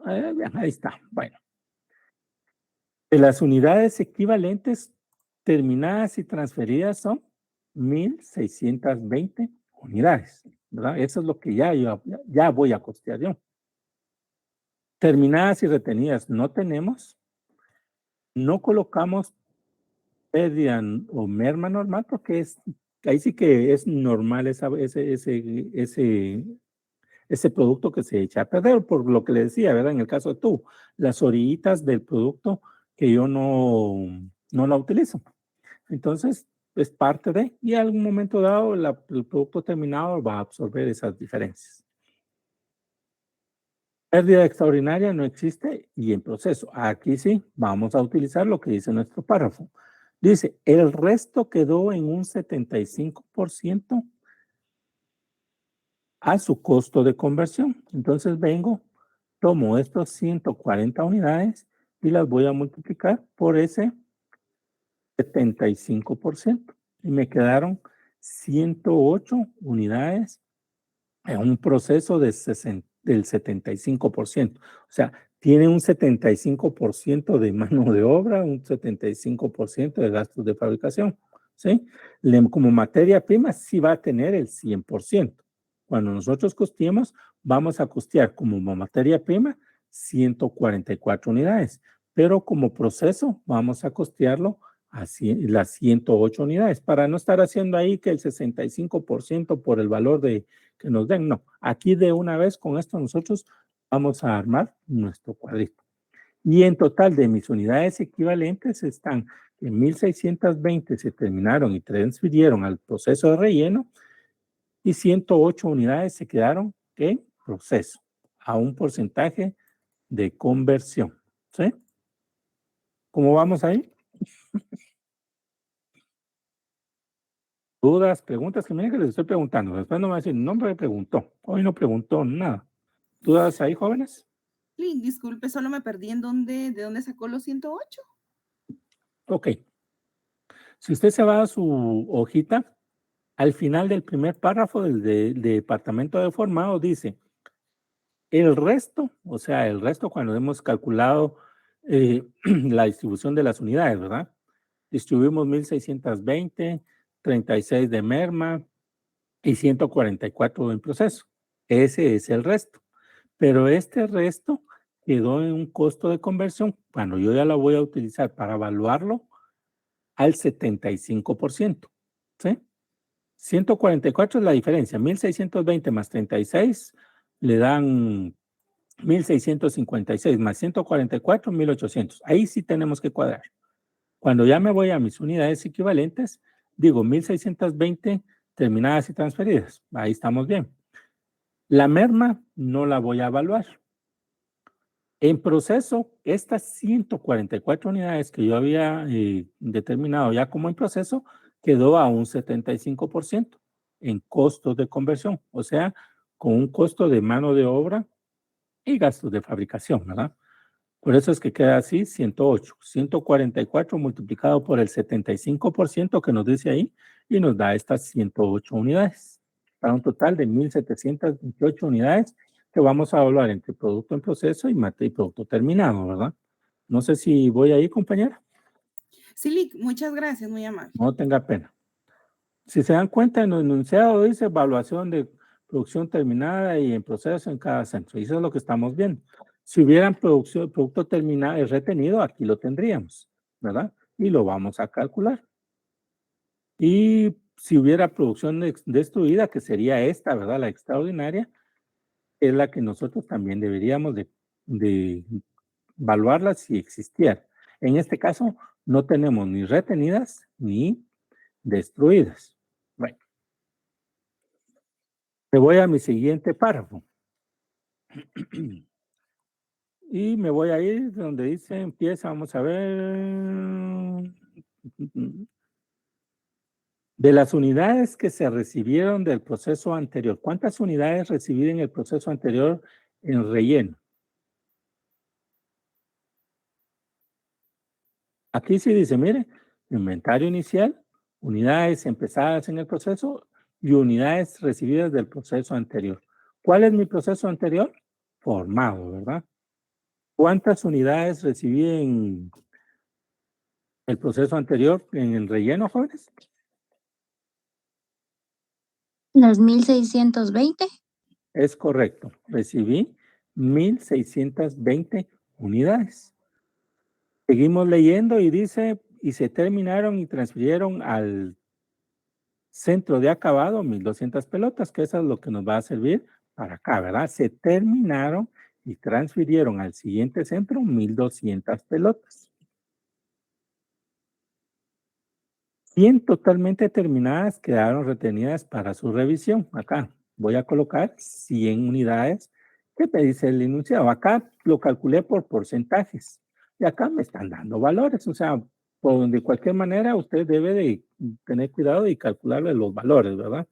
Bien, ahí está, bueno. De las unidades equivalentes terminadas y transferidas son 1,620 unidades, ¿verdad? Eso es lo que ya voy a costear yo. Terminadas y retenidas no tenemos, no colocamos pérdida o merma normal porque ahí sí que es normal ese producto que se echa a perder, por lo que le decía, ¿verdad? En el caso de tú, las orillitas del producto que yo no la utilizo. Entonces, es parte de, y en algún momento dado, el producto terminado va a absorber esas diferencias. Pérdida extraordinaria no existe y en proceso. Aquí sí, vamos a utilizar lo que dice nuestro párrafo. Dice, el resto quedó en un 75% a su costo de conversión. Entonces vengo, tomo estos 140 unidades y las voy a multiplicar por ese 75%. Y me quedaron 108 unidades en un proceso del 75%. O sea, tiene un 75% de mano de obra, un 75% de gastos de fabricación. ¿Sí? Como materia prima sí va a tener el 100%. Cuando nosotros costeemos, vamos a costear como materia prima 144 unidades, pero como proceso vamos a costearlo a las 108 unidades, para no estar haciendo ahí que el 65% por el valor que nos den. No, aquí de una vez con esto nosotros vamos a armar nuestro cuadrito. Y en total de mis unidades equivalentes están en 1,620 se terminaron y transfirieron al proceso de relleno y 108 unidades se quedaron en proceso a un porcentaje de conversión. ¿Sí? ¿Cómo vamos ahí? Dudas, preguntas, que miren que les estoy preguntando. Después no me va a decir, no me preguntó. Hoy no preguntó nada. ¿Dudas ahí, jóvenes? Sí, disculpe, solo me perdí de dónde sacó los 108. Ok. Si usted se va a su hojita, al final del primer párrafo del departamento de formado dice, el resto, o sea, el resto cuando hemos calculado la distribución de las unidades, ¿verdad? Distribuimos 1,620, 36 de merma y 144 en proceso. Ese es el resto. Pero este resto quedó en un costo de conversión, cuando yo ya la voy a utilizar para evaluarlo, al 75%. ¿Sí? 144 es la diferencia. 1,620 más 36 le dan 1,656 más 144, 1,800. Ahí sí tenemos que cuadrar. Cuando ya me voy a mis unidades equivalentes, digo 1,620 terminadas y transferidas. Ahí estamos bien. La merma no la voy a evaluar. En proceso, estas 144 unidades que yo había determinado ya como en proceso, quedó a un 75% en costos de conversión, o sea, con un costo de mano de obra y gastos de fabricación, ¿verdad? Por eso es que queda así 108, 144 multiplicado por el 75% que nos dice ahí y nos da estas 108 unidades, para un total de 1,728 unidades que vamos a evaluar entre producto en proceso y producto terminado, ¿verdad? No sé si voy ahí, compañera. Sí, muchas gracias, muy amable. No tenga pena. Si se dan cuenta, en el enunciado dice evaluación de producción terminada y en proceso en cada centro. Y eso es lo que estamos viendo. Si hubieran producto terminado y retenido, aquí lo tendríamos, ¿verdad? Y lo vamos a calcular. Y si hubiera producción destruida, que sería esta, ¿verdad? La extraordinaria, es la que nosotros también deberíamos de evaluarla si existiera. En este caso, no tenemos ni retenidas ni destruidas. Bueno. Me voy a mi siguiente párrafo. Y me voy a ir donde dice, empieza, vamos a ver. De las unidades que se recibieron del proceso anterior, ¿cuántas unidades recibí en el proceso anterior en relleno? Aquí sí dice, mire, inventario inicial, unidades empezadas en el proceso y unidades recibidas del proceso anterior. ¿Cuál es mi proceso anterior? Formado, ¿verdad? ¿Cuántas unidades recibí en el proceso anterior en el relleno, jóvenes? Las 1620. Es correcto. Recibí 1620 unidades. Seguimos leyendo y dice, y se terminaron y transfirieron al centro de acabado 1200 pelotas, que eso es lo que nos va a servir para acá, ¿verdad? Se terminaron y transfirieron al siguiente centro 1200 pelotas. 100 totalmente terminadas quedaron retenidas para su revisión. Acá voy a colocar 100 unidades que me dice el enunciado. Acá lo calculé por porcentajes y acá me están dando valores. O sea, de cualquier manera usted debe de tener cuidado y calcularle los valores, ¿verdad?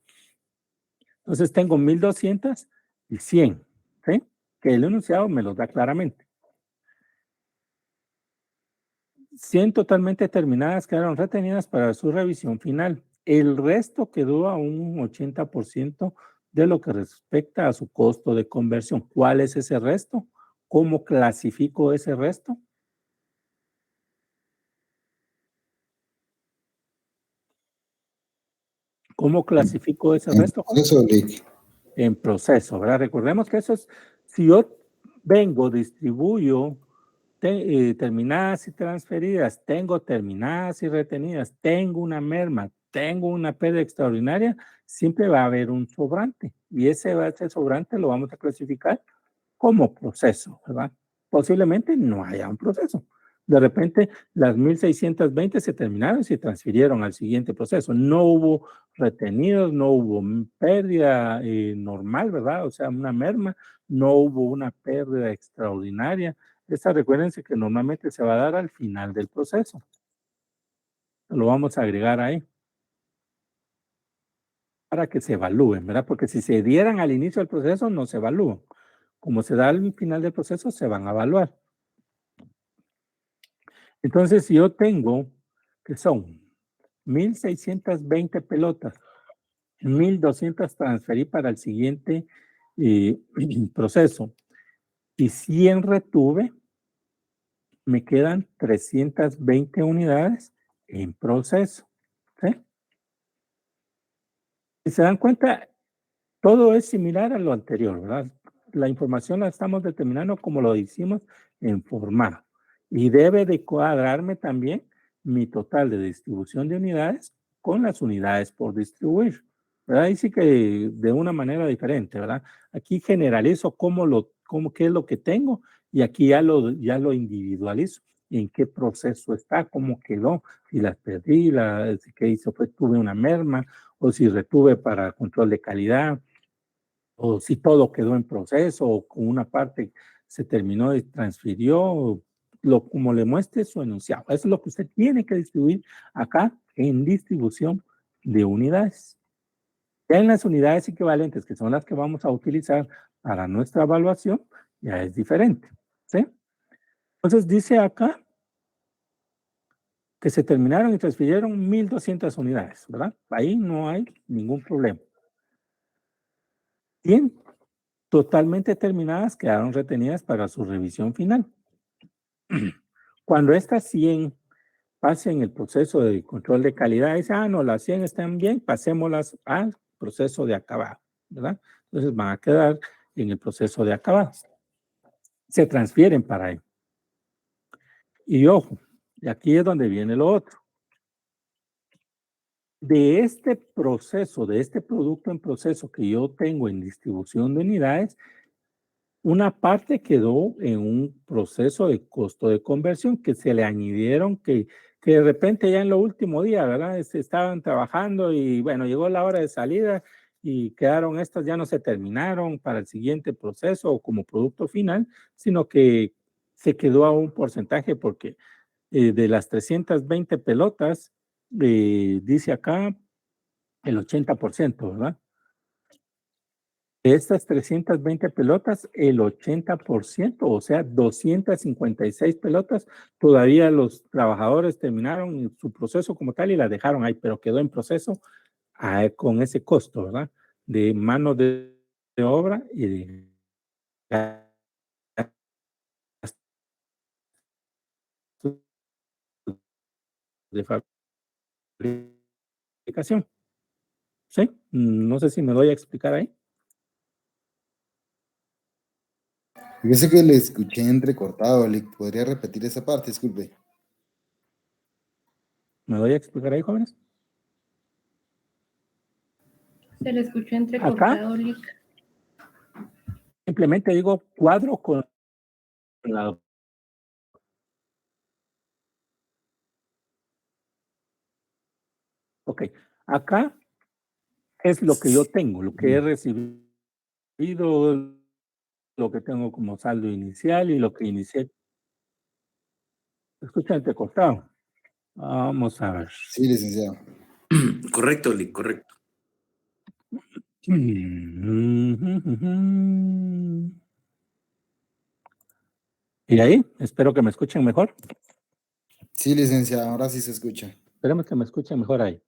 Entonces tengo 1200 y 100, ¿sí? Que el enunciado me los da claramente. 100 totalmente terminadas quedaron retenidas para su revisión final. El resto quedó a un 80% de lo que respecta a su costo de conversión. ¿Cuál es ese resto? ¿Cómo clasifico ese resto? ¿Cómo clasifico ese resto? Eso, Lick. En proceso, ¿verdad? Recordemos que eso es, si yo vengo, distribuyo terminadas y transferidas, tengo terminadas y retenidas, tengo una merma, tengo una pérdida extraordinaria, siempre va a haber un sobrante y ese sobrante lo vamos a clasificar como proceso, ¿verdad? Posiblemente no haya un proceso. De repente las 1620 se terminaron y se transfirieron al siguiente proceso. No hubo retenidos, no hubo pérdida normal, ¿verdad? O sea, una merma, no hubo una pérdida extraordinaria. Esta recuérdense que normalmente se va a dar al final del proceso. Lo vamos a agregar ahí para que se evalúen, ¿verdad? Porque si se dieran al inicio del proceso, no se evalúan. Como se da al final del proceso, se van a evaluar. Entonces, si yo tengo que son 1620 pelotas, 1200 transferí para el siguiente proceso y 100 retuve, me quedan 320 unidades en proceso. ¿Sí? Si se dan cuenta, todo es similar a lo anterior, ¿verdad? La información la estamos determinando como lo hicimos en formado. Y debe de cuadrarme también mi total de distribución de unidades con las unidades por distribuir, ¿verdad? Ahí sí que de una manera diferente, ¿verdad? Aquí generalizo qué es lo que tengo y aquí ya lo individualizo. En qué proceso está, cómo quedó, si las perdí, qué hizo, tuve una merma, o si retuve para control de calidad, o si todo quedó en proceso, o una parte se terminó y transfirió, como le muestre su enunciado. Eso es lo que usted tiene que distribuir acá en distribución de unidades. Ya en las unidades equivalentes, que son las que vamos a utilizar para nuestra evaluación, ya es diferente, ¿sí? Entonces dice acá que se terminaron y transfirieron 1200 unidades, ¿verdad? Ahí no hay ningún problema. Bien, totalmente terminadas quedaron retenidas para su revisión final. Cuando estas 100 pasen el proceso de control de calidad, dice, no, las 100 están bien, pasémoslas al proceso de acabado, ¿verdad? Entonces van a quedar en el proceso de acabado. Se transfieren para ahí. Y ojo, y aquí es donde viene lo otro. De este proceso, de este producto en proceso que yo tengo en distribución de unidades, una parte quedó en un proceso de costo de conversión que se le añadieron que de repente ya en lo último día, ¿verdad? Estaban trabajando y bueno, llegó la hora de salida y quedaron estas, ya no se terminaron para el siguiente proceso o como producto final, sino que se quedó a un porcentaje porque de las 320 pelotas, dice acá el 80%, ¿verdad? De estas 320 pelotas, el 80%, o sea, 256 pelotas, todavía los trabajadores terminaron su proceso como tal y las dejaron ahí, pero quedó en proceso con ese costo, ¿verdad? De mano de obra y de fabricación. ¿Sí? No sé si me doy a explicar ahí. Fíjese que le escuché entrecortado. ¿Le podría repetir esa parte? Disculpe. ¿Me doy a explicar ahí, jóvenes? Se le escuchó entrecortado, Lick. Simplemente digo cuadro con la... Ok, acá es lo que yo tengo, lo que he recibido, lo que tengo como saldo inicial y lo que inicié. Escucha entrecortado. Vamos a ver. Sí, licenciado. Correcto, Lick, correcto. ¿Y ahí? Espero que me escuchen mejor. Sí, licenciado, ahora sí se escucha. Esperemos que me escuchen mejor ahí.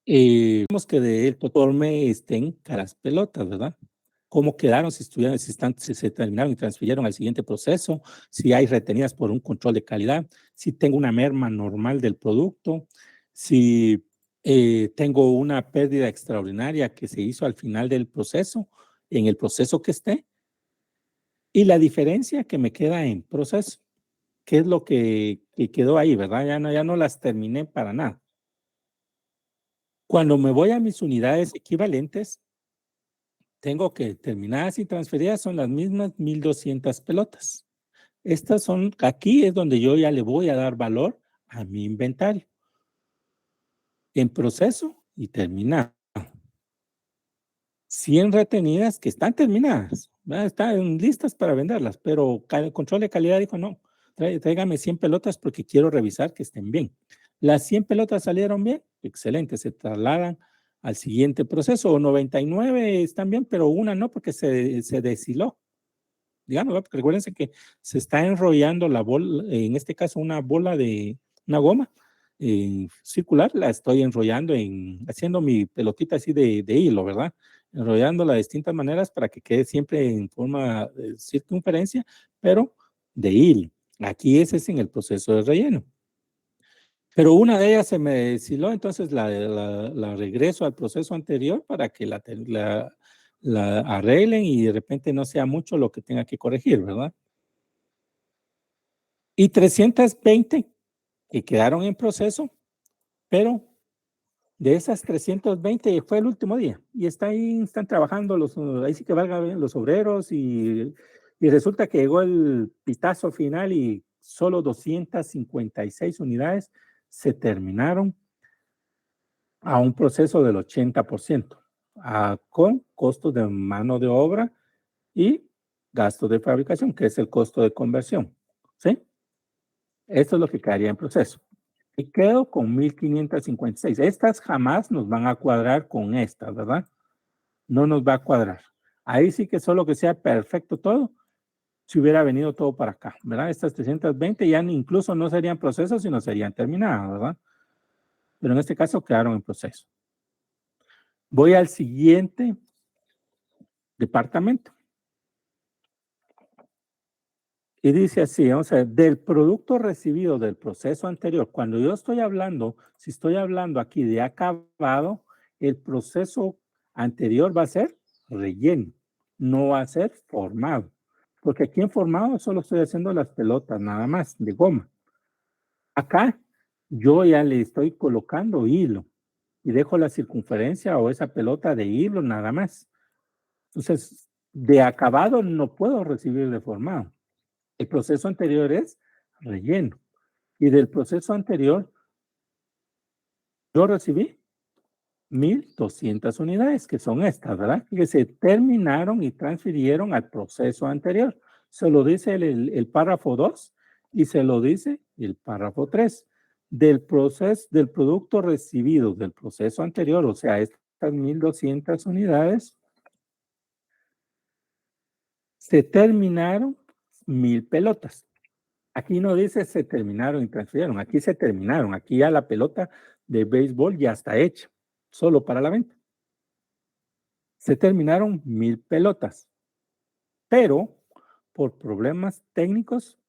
Vemos que del totorme estén caras pelotas, ¿verdad? ¿Cómo quedaron? Si se terminaron y transfirieron al siguiente proceso, si hay retenidas por un control de calidad, si tengo una merma normal del producto, si tengo una pérdida extraordinaria que se hizo al final del proceso, en el proceso que esté, y la diferencia que me queda en proceso, qué es lo que quedó ahí, ¿verdad? Ya no las terminé para nada. Cuando me voy a mis unidades equivalentes, tengo que terminadas y transferidas son las mismas 1200 pelotas. Estas son, aquí es donde yo ya le voy a dar valor a mi inventario. En proceso y terminado. 100 retenidas que están terminadas, ¿verdad? Están listas para venderlas, pero el control de calidad dijo no, tráigame 100 pelotas porque quiero revisar que estén bien. Las 100 pelotas salieron bien, excelente, se trasladan al siguiente proceso, o 99 están bien, pero una no porque se deshiló. Digamos, porque recuérdense que se está enrollando la bola, en este caso una bola de una goma circular, la estoy enrollando haciendo mi pelotita así de hilo, ¿verdad? Enrollándola de distintas maneras para que quede siempre en forma de circunferencia, pero de hilo. Aquí ese es en el proceso de relleno. Pero una de ellas se me deshiló, entonces la regreso al proceso anterior para que la arreglen y de repente no sea mucho lo que tenga que corregir, ¿verdad? Y 320 que quedaron en proceso, pero de esas 320 fue el último día y están trabajando ahí sí que valgan bien los obreros y resulta que llegó el pitazo final y solo 256 unidades se terminaron a un proceso del 80%, con costos de mano de obra y gastos de fabricación, que es el costo de conversión, ¿sí? Esto es lo que quedaría en proceso. Y quedo con 1556. Estas jamás nos van a cuadrar con estas, ¿verdad? No nos va a cuadrar. Ahí sí que solo que sea perfecto todo, si hubiera venido todo para acá, ¿verdad? Estas 320 ya incluso no serían procesos, sino serían terminadas, ¿verdad? Pero en este caso quedaron en proceso. Voy al siguiente departamento. Y dice así, o sea, del producto recibido del proceso anterior, cuando yo estoy hablando, si estoy hablando aquí de acabado, el proceso anterior va a ser relleno, no va a ser formado. Porque aquí en formado solo estoy haciendo las pelotas nada más de goma. Acá yo ya le estoy colocando hilo y dejo la circunferencia o esa pelota de hilo nada más. Entonces, de acabado no puedo recibir de formado. El proceso anterior es relleno. Y del proceso anterior, yo recibí 1200 unidades, que son estas, ¿verdad? Que se terminaron y transfirieron al proceso anterior. Se lo dice el párrafo 2 y se lo dice el párrafo 3. Del producto recibido del proceso anterior, o sea, estas 1200 unidades, Se terminaron 1000 pelotas. Aquí no dice se terminaron y transfirieron. Aquí se terminaron. Aquí ya la pelota de béisbol ya está hecha. Solo para la venta. Se terminaron 1000 pelotas. Pero por problemas técnicos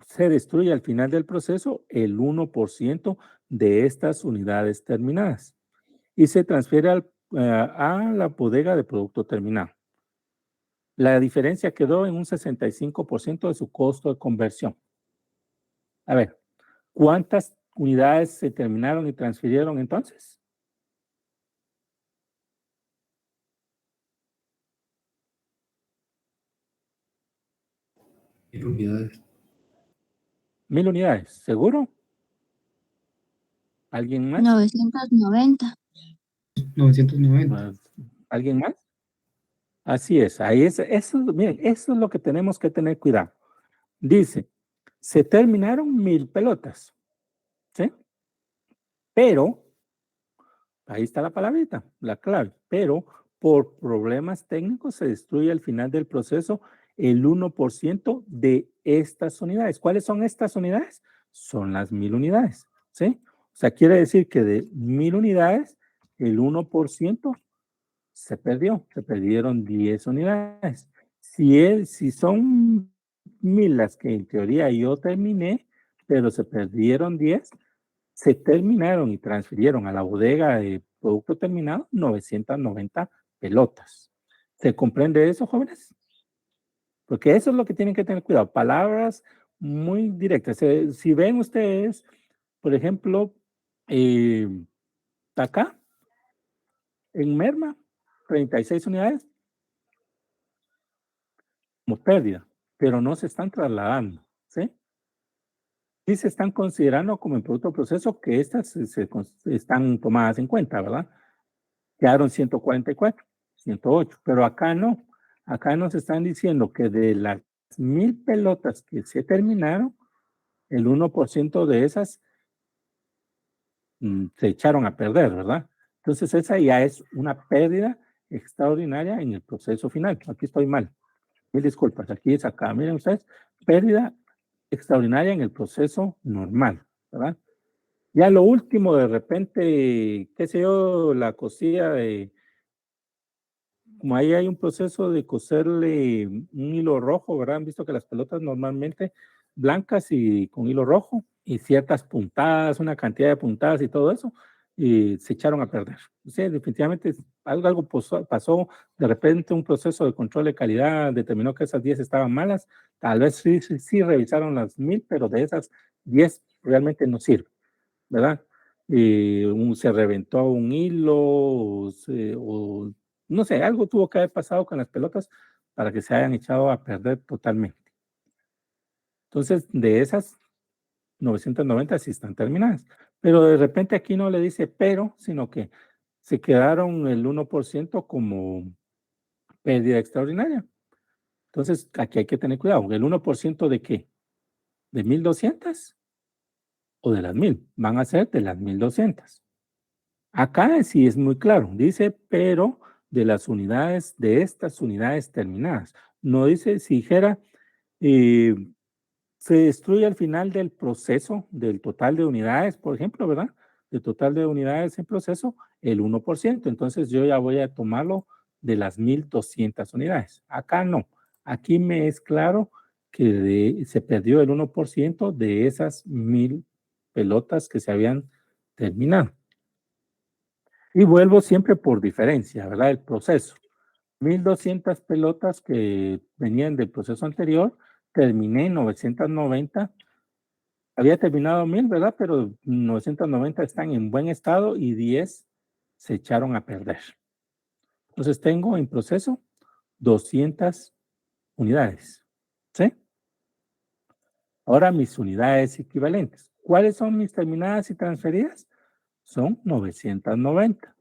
se destruye al final del proceso el 1% de estas unidades terminadas y se transfiere a la bodega de producto terminado. La diferencia quedó en un 65% de su costo de conversión. A ver, ¿cuántas unidades se terminaron y transfirieron entonces? unidades. 1000 unidades, ¿seguro? ¿Alguien más? 990. 990. ¿Alguien más? Así es, ahí miren, eso es lo que tenemos que tener cuidado. Dice, se terminaron 1000 pelotas, ¿sí? Pero, ahí está la palabrita, la clave, pero por problemas técnicos se destruye al final del proceso el 1% de estas unidades. ¿Cuáles son estas unidades? Son las 1000 unidades, ¿sí? O sea, quiere decir que de 1000 unidades, el 1% se perdió, se perdieron 10 unidades. Si son 1000 las que en teoría yo terminé, pero se perdieron 10, se terminaron y transfirieron a la bodega de producto terminado 990 pelotas. ¿Se comprende eso, jóvenes? Porque eso es lo que tienen que tener cuidado. Palabras muy directas. Si ven ustedes, por ejemplo, acá, en Merma, 36 unidades como pérdida, pero no se están trasladando, ¿sí? Sí se están considerando como en producto proceso que estas están tomadas en cuenta, ¿verdad? Quedaron 144, 108, pero acá no. Acá nos están diciendo que de las 1000 pelotas que se terminaron, el 1% de esas se echaron a perder, ¿verdad? Entonces esa ya es una pérdida extraordinaria en el proceso final. Aquí estoy mal. Mil disculpas, aquí es acá. Miren ustedes, pérdida extraordinaria en el proceso normal, ¿verdad? Ya lo último, de repente, qué sé yo, la cosilla de, como ahí hay un proceso de coserle un hilo rojo, ¿verdad? Han visto que las pelotas normalmente blancas y con hilo rojo y ciertas puntadas, una cantidad de puntadas y todo eso, y se echaron a perder. Sí, definitivamente algo pasó, de repente un proceso de control de calidad determinó que esas 10 estaban malas, tal vez sí revisaron las 1000, pero de esas 10 realmente no sirve, ¿verdad? Se reventó un hilo o no sé, algo tuvo que haber pasado con las pelotas para que se hayan echado a perder totalmente. Entonces, de esas 990 sí están terminadas, pero de repente aquí no le dice pero, sino que se quedaron el 1% como pérdida extraordinaria. Entonces, aquí hay que tener cuidado. ¿El 1% de qué? ¿De 1200? ¿O de las 1000? Van a ser de las 1200. Acá sí es muy claro. Dice, pero de las unidades, de estas unidades terminadas. No dice, si dijera, se destruye al final del proceso, del total de unidades, por ejemplo, ¿verdad? Del total de unidades en proceso, el 1%. Entonces yo ya voy a tomarlo de las 1200 unidades. Acá no. Aquí me es claro que se perdió el 1% de esas 1000 pelotas que se habían terminado. Y vuelvo siempre por diferencia, ¿verdad? El proceso. 1200 pelotas que venían del proceso anterior, terminé en 990. Había terminado 1000, ¿verdad? Pero 990 están en buen estado y 10 se echaron a perder. Entonces tengo en proceso 200 unidades, ¿sí? Ahora mis unidades equivalentes. ¿Cuáles son mis terminadas y transferidas? Son 990.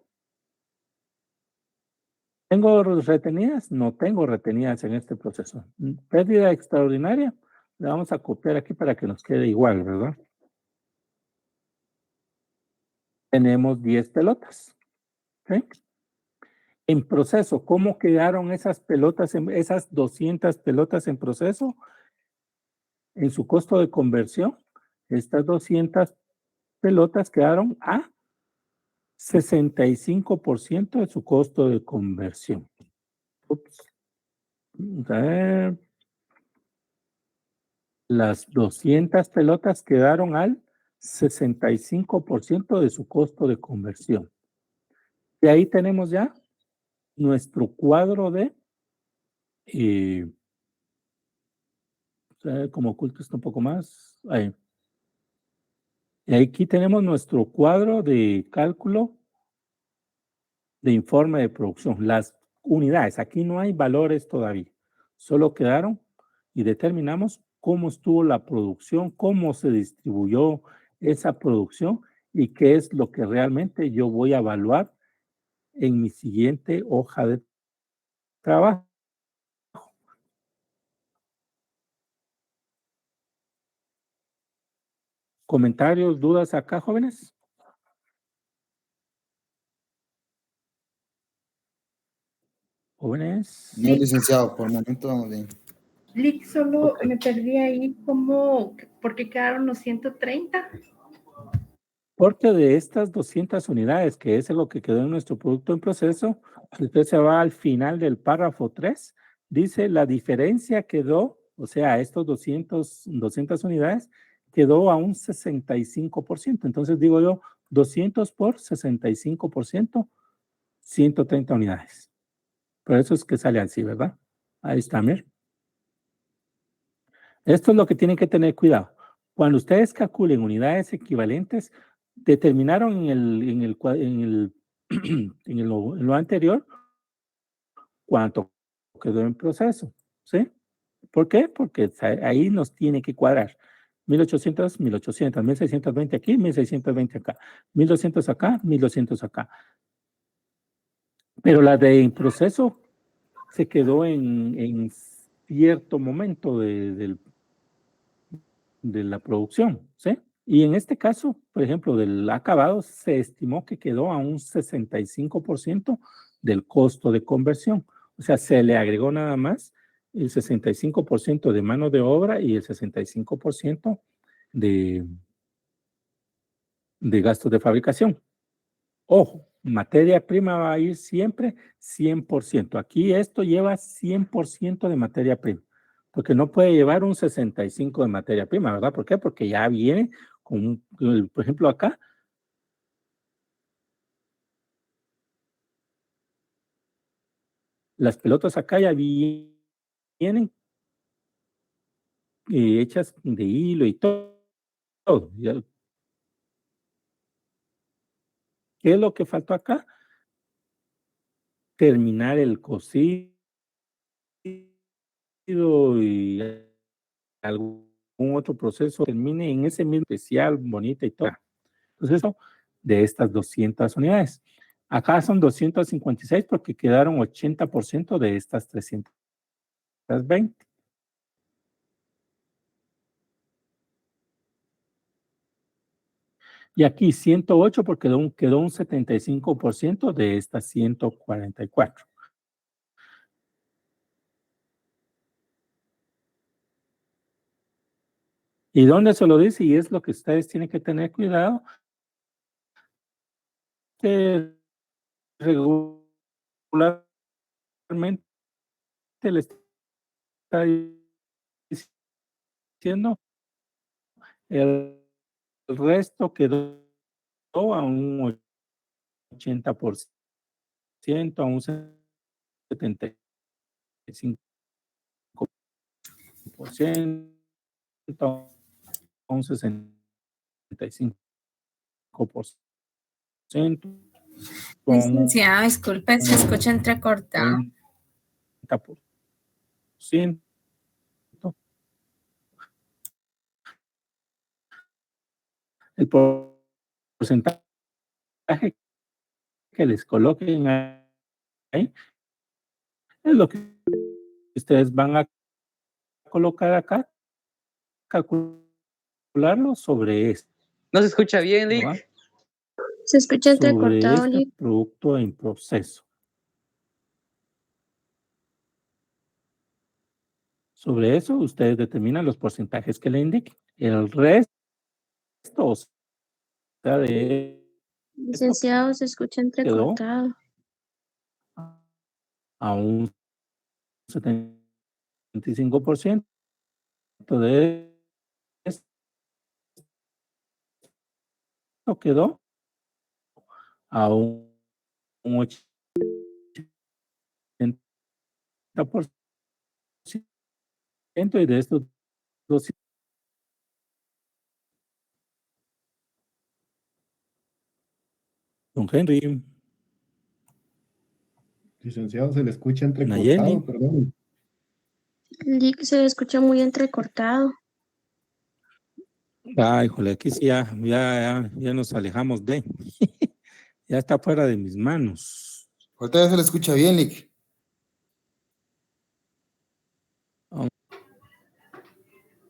¿Tengo retenidas? No tengo retenidas en este proceso. Pérdida extraordinaria. Le vamos a copiar aquí para que nos quede igual, ¿verdad? Tenemos 10 pelotas. ¿Sí? En proceso, ¿cómo quedaron esas pelotas, esas 200 pelotas en proceso? En su costo de conversión, estas 200 pelotas quedaron a 65% de su costo de conversión. Ups. A ver. Las 200 pelotas quedaron al 65% de su costo de conversión. Y ahí tenemos ya nuestro cuadro de, como oculto está un poco más, ahí. Y aquí tenemos nuestro cuadro de cálculo de informe de producción. Las unidades, aquí no hay valores todavía, solo quedaron y determinamos cómo estuvo la producción, cómo se distribuyó esa producción y qué es lo que realmente yo voy a evaluar en mi siguiente hoja de trabajo. ¿Comentarios, dudas acá, jóvenes? ¿Jóvenes? No, licenciado, por el momento vamos bien. Lick, solo Ok. me perdí ahí como, ¿por qué quedaron los 130? Porque de estas 200 unidades, que es lo que quedó en nuestro producto en proceso, usted se va al final del párrafo 3, dice la diferencia quedó, o sea, estos 200 unidades, quedó a un 65%. Entonces digo yo, 200 por 65%, 130 unidades. Por eso es que sale así, ¿verdad? Ahí está, mir. Esto es lo que tienen que tener cuidado. Cuando ustedes calculen unidades equivalentes, determinaron en lo anterior cuánto quedó en proceso, ¿sí? ¿Por qué? Porque ahí nos tiene que cuadrar. 1800, 1800, 1620 aquí, 1620 acá, 1200 acá, 1200 acá. Pero la de en proceso se quedó en cierto momento de la producción, ¿sí? Y en este caso, por ejemplo, del acabado, se estimó que quedó a un 65% del costo de conversión. O sea, se le agregó nada más el 65% de mano de obra y el 65% de gastos de fabricación. Ojo, materia prima va a ir siempre 100%. Aquí esto lleva 100% de materia prima, porque no puede llevar un 65% de materia prima, ¿verdad? ¿Por qué? Porque ya viene con, por ejemplo, acá. Las pelotas acá ya vienen hechas de hilo y todo. ¿Qué es lo que faltó acá? Terminar el cocido y algún otro proceso termine en ese mismo especial, bonita y todo. Entonces, eso de estas 200 unidades. Acá son 256 porque quedaron 80% de estas 320. Y aquí 108 porque quedó un 75% de estas 144. ¿Y dónde se lo dice? Y es lo que ustedes tienen que tener cuidado. Que regularmente le está diciendo el resto quedó a un 80%, a un 75%, a un 65%. Licenciado, disculpe, se escucha entrecortado. 30%. El porcentaje que les coloquen ahí es lo que ustedes van a colocar acá, calcularlo sobre esto. No se escucha bien, Lick. Se escucha Sobre entrecortado, este Lick. producto en proceso. Sobre eso, ustedes determinan los porcentajes que le indiquen. El resto, o sea, de Licenciado, se escucha entrecortado. a un 75% de esto quedó a un 80%, y de estos 200. Don Henry. Licenciado, se le escucha Nayeli. entrecortado, perdón. Se escucha muy entrecortado. Ay, híjole, aquí sí ya nos alejamos de. Ya está fuera de mis manos. Ahorita ya se le escucha bien, Lick.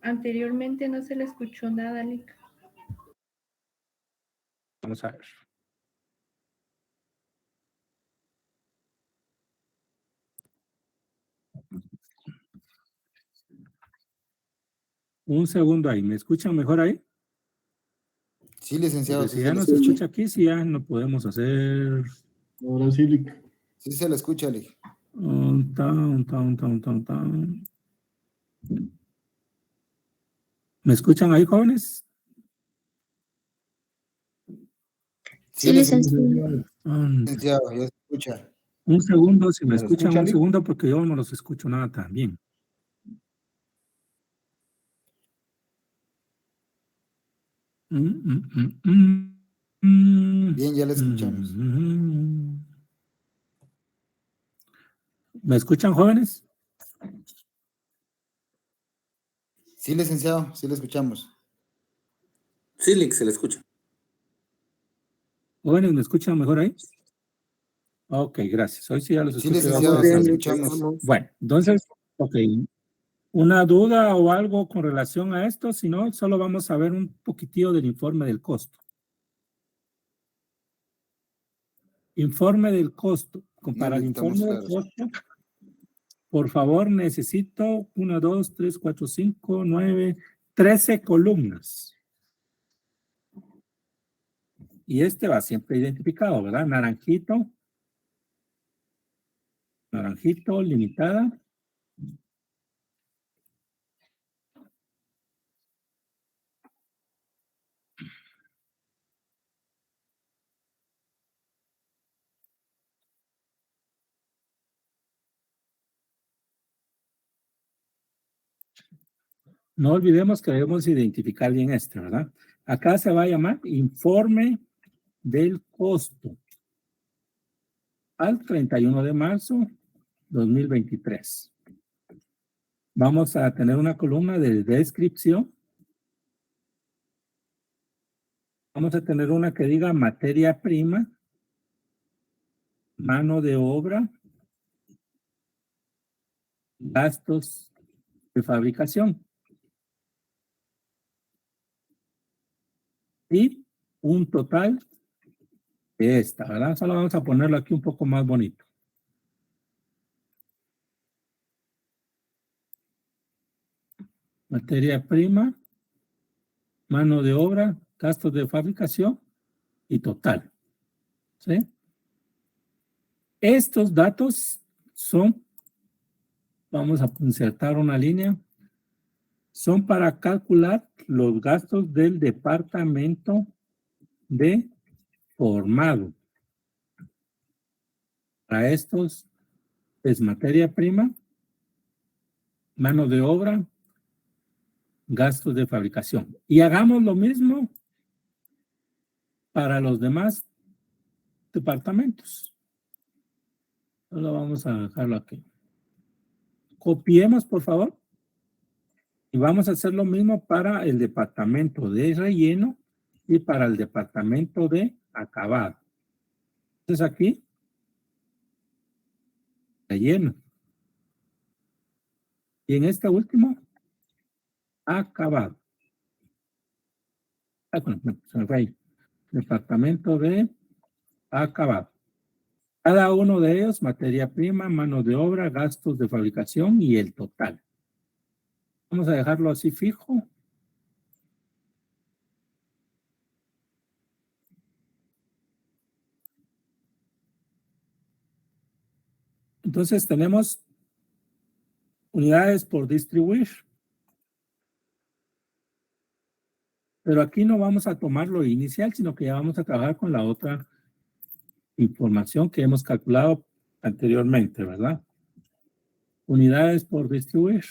Anteriormente no se le escuchó nada, Lick. Vamos a ver. Un segundo ahí. ¿Me escuchan mejor ahí? Sí, licenciado. Porque Sí si ya no se escucha aquí, si ya no podemos hacer. Ahora sí, Lick. Sí se le escucha, Lick. ¿Me escuchan ahí, jóvenes? Sí, licenciado. Licenciado, ya se escucha. Un segundo, si me ¿Nos escuchan, escucha, un Lick? segundo, porque yo no los escucho nada también. Bien, ya le escuchamos. ¿Me escuchan, jóvenes? Sí, licenciado, sí le escuchamos. Sí, Lick, se le escucha. Jóvenes, ¿me escuchan mejor ahí? Ok, gracias. Hoy sí ya los Sí, escucho. licenciado, sí le escuchamos. Bueno, entonces, ok. ¿Una duda o algo con relación a esto? Si no, solo vamos a ver un poquitillo del informe del costo. Informe del costo. Para el informe del costo, por favor, necesito 1, 2, 3, 4, 5, 9, 13 columnas. Y este va siempre identificado, ¿verdad? Naranjito, limitada. No olvidemos que debemos identificar bien este, ¿verdad? Acá se va a llamar informe del costo al 31 de marzo 2023. Vamos a tener una columna de descripción. Vamos a tener una que diga materia prima, mano de obra, gastos de fabricación. Y un total de esta, ¿verdad? Solo vamos a ponerlo aquí un poco más bonito. Materia prima, mano de obra, gastos de fabricación y total. ¿Sí? Estos datos son, vamos a insertar una línea, son para calcular los gastos del departamento de formado. Para estos es materia prima, mano de obra, gastos de fabricación. Y hagamos lo mismo para los demás departamentos. Solo vamos a dejarlo aquí. Copiemos, por favor. Y vamos a hacer lo mismo para el departamento de relleno y para el departamento de acabado. Entonces aquí, relleno. Y en este último, acabado. Se me fue ahí. Departamento de acabado. Cada uno de ellos, materia prima, mano de obra, gastos de fabricación y el total. Vamos a dejarlo así fijo. Entonces tenemos unidades por distribuir. Pero aquí no vamos a tomar lo inicial, sino que ya vamos a trabajar con la otra información que hemos calculado anteriormente, ¿verdad? Unidades por distribuir.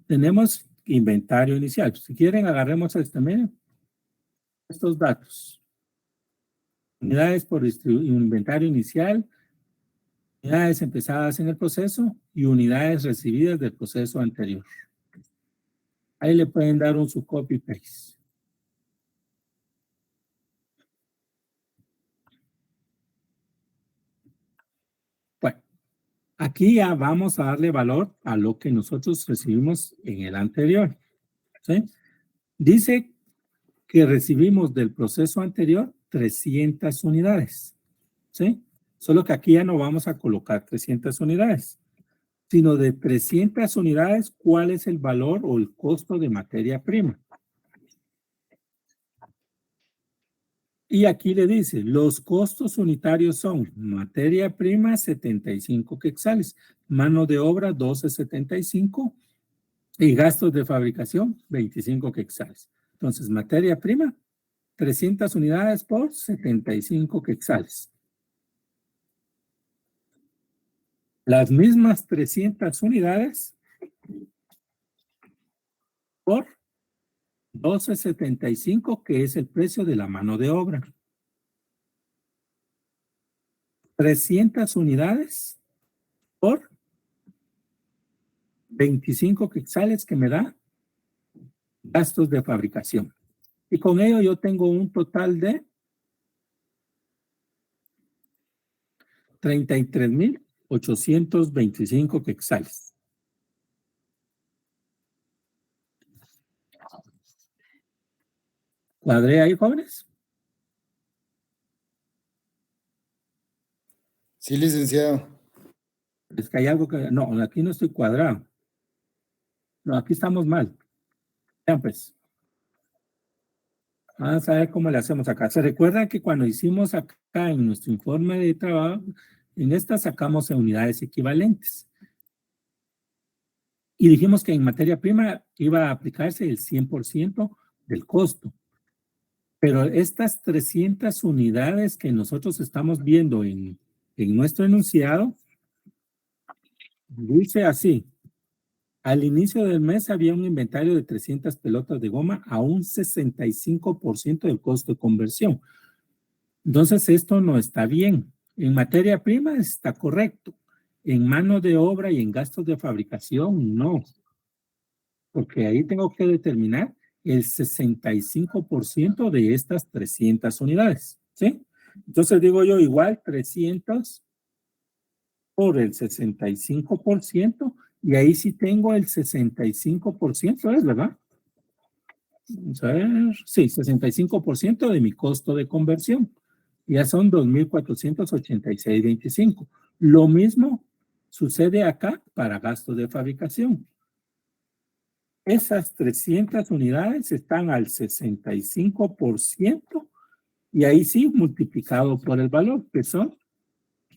Tenemos inventario inicial. Si quieren, agarremos miren, estos datos. Unidades por inventario inicial, unidades empezadas en el proceso y unidades recibidas del proceso anterior. Ahí le pueden dar un su copy paste. Bueno, aquí ya vamos a darle valor a lo que nosotros recibimos en el anterior. ¿Sí? Dice que recibimos del proceso anterior 300 unidades. ¿Sí? Solo que aquí ya no vamos a colocar 300 unidades, sino de 300 unidades, ¿cuál es el valor o el costo de materia prima? Y aquí le dice, los costos unitarios son materia prima 75 quetzales, mano de obra 12.75 y gastos de fabricación 25 quetzales. Entonces, materia prima, 300 unidades por 75 quetzales. Las mismas 300 unidades por 12.75, que es el precio de la mano de obra. 300 unidades por 25 quetzales que me da gastos de fabricación. Y con ello yo tengo un total de 33,825 quetzales. ¿Cuadré ahí, jóvenes? Sí, licenciado. Es que hay algo que... No, aquí no estoy cuadrado. No, aquí estamos mal. Vean pues. Vamos a ver cómo le hacemos acá. ¿Se recuerdan que cuando hicimos acá en nuestro informe de trabajo, en esta sacamos unidades equivalentes? Y dijimos que en materia prima iba a aplicarse el 100% del costo. Pero estas 300 unidades que nosotros estamos viendo en nuestro enunciado, dice así: al inicio del mes había un inventario de 300 pelotas de goma a un 65% del costo de conversión. Entonces esto no está bien. En materia prima está correcto. En mano de obra y en gastos de fabricación, no. Porque ahí tengo que determinar el 65% de estas 300 unidades, ¿sí? Entonces digo yo igual 300 por el 65%, y ahí sí tengo el 65%, ¿es verdad? Vamos a ver, sí, 65% de mi costo de conversión. Ya son 2,486.25. Lo mismo sucede acá para gastos de fabricación. Esas 300 unidades están al 65% y ahí sí multiplicado por el valor, que son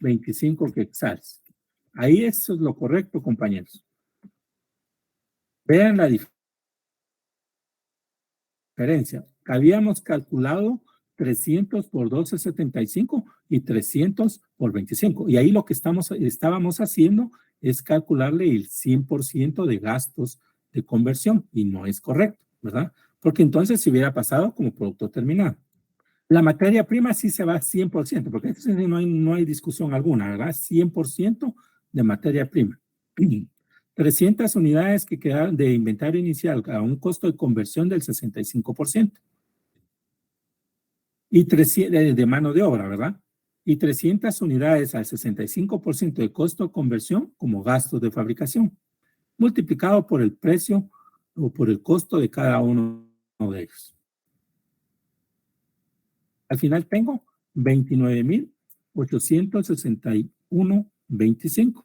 25 quetzales. Ahí eso es lo correcto, compañeros. Vean la diferencia. Habíamos calculado 300 por 12.75 y 300 por 25. Y ahí lo que estábamos haciendo es calcularle el 100% de gastos de conversión, y no es correcto, ¿verdad? Porque entonces se hubiera pasado como producto terminado. La materia prima sí se va a 100%, porque no hay discusión alguna, ¿verdad? 100% de materia prima. 300 unidades que quedaron de inventario inicial a un costo de conversión del 65%. Y 300 de mano de obra, ¿verdad? Y 300 unidades al 65% de costo de conversión como gastos de fabricación, multiplicado por el precio o por el costo de cada uno de ellos. Al final tengo 29,861,25.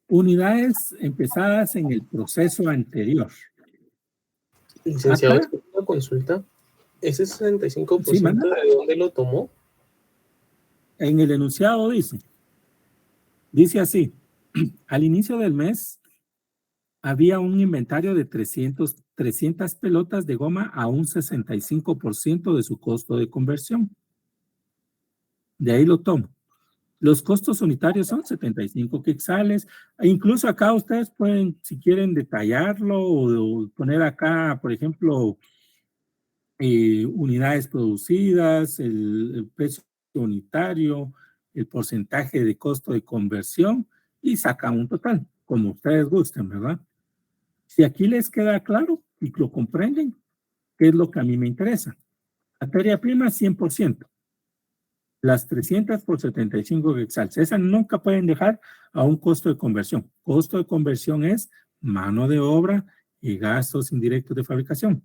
Unidades empezadas en el proceso anterior. Licenciado, Acá, una consulta. ¿Ese 65% sí, manda. de dónde lo tomó? En el enunciado dice así: al inicio del mes había un inventario de 300 pelotas de goma a un 65% de su costo de conversión. De ahí lo tomo. Los costos unitarios son 75 quetzales. E incluso acá ustedes pueden, si quieren, detallarlo o poner acá, por ejemplo, unidades producidas, el precio unitario, el porcentaje de costo de conversión y sacan un total, como ustedes gusten, ¿verdad? Si aquí les queda claro y lo comprenden, ¿qué es lo que a mí me interesa? Materia prima 100%. Las 300 por 75 quetzales. Esas nunca pueden dejar a un costo de conversión. Costo de conversión es mano de obra y gastos indirectos de fabricación.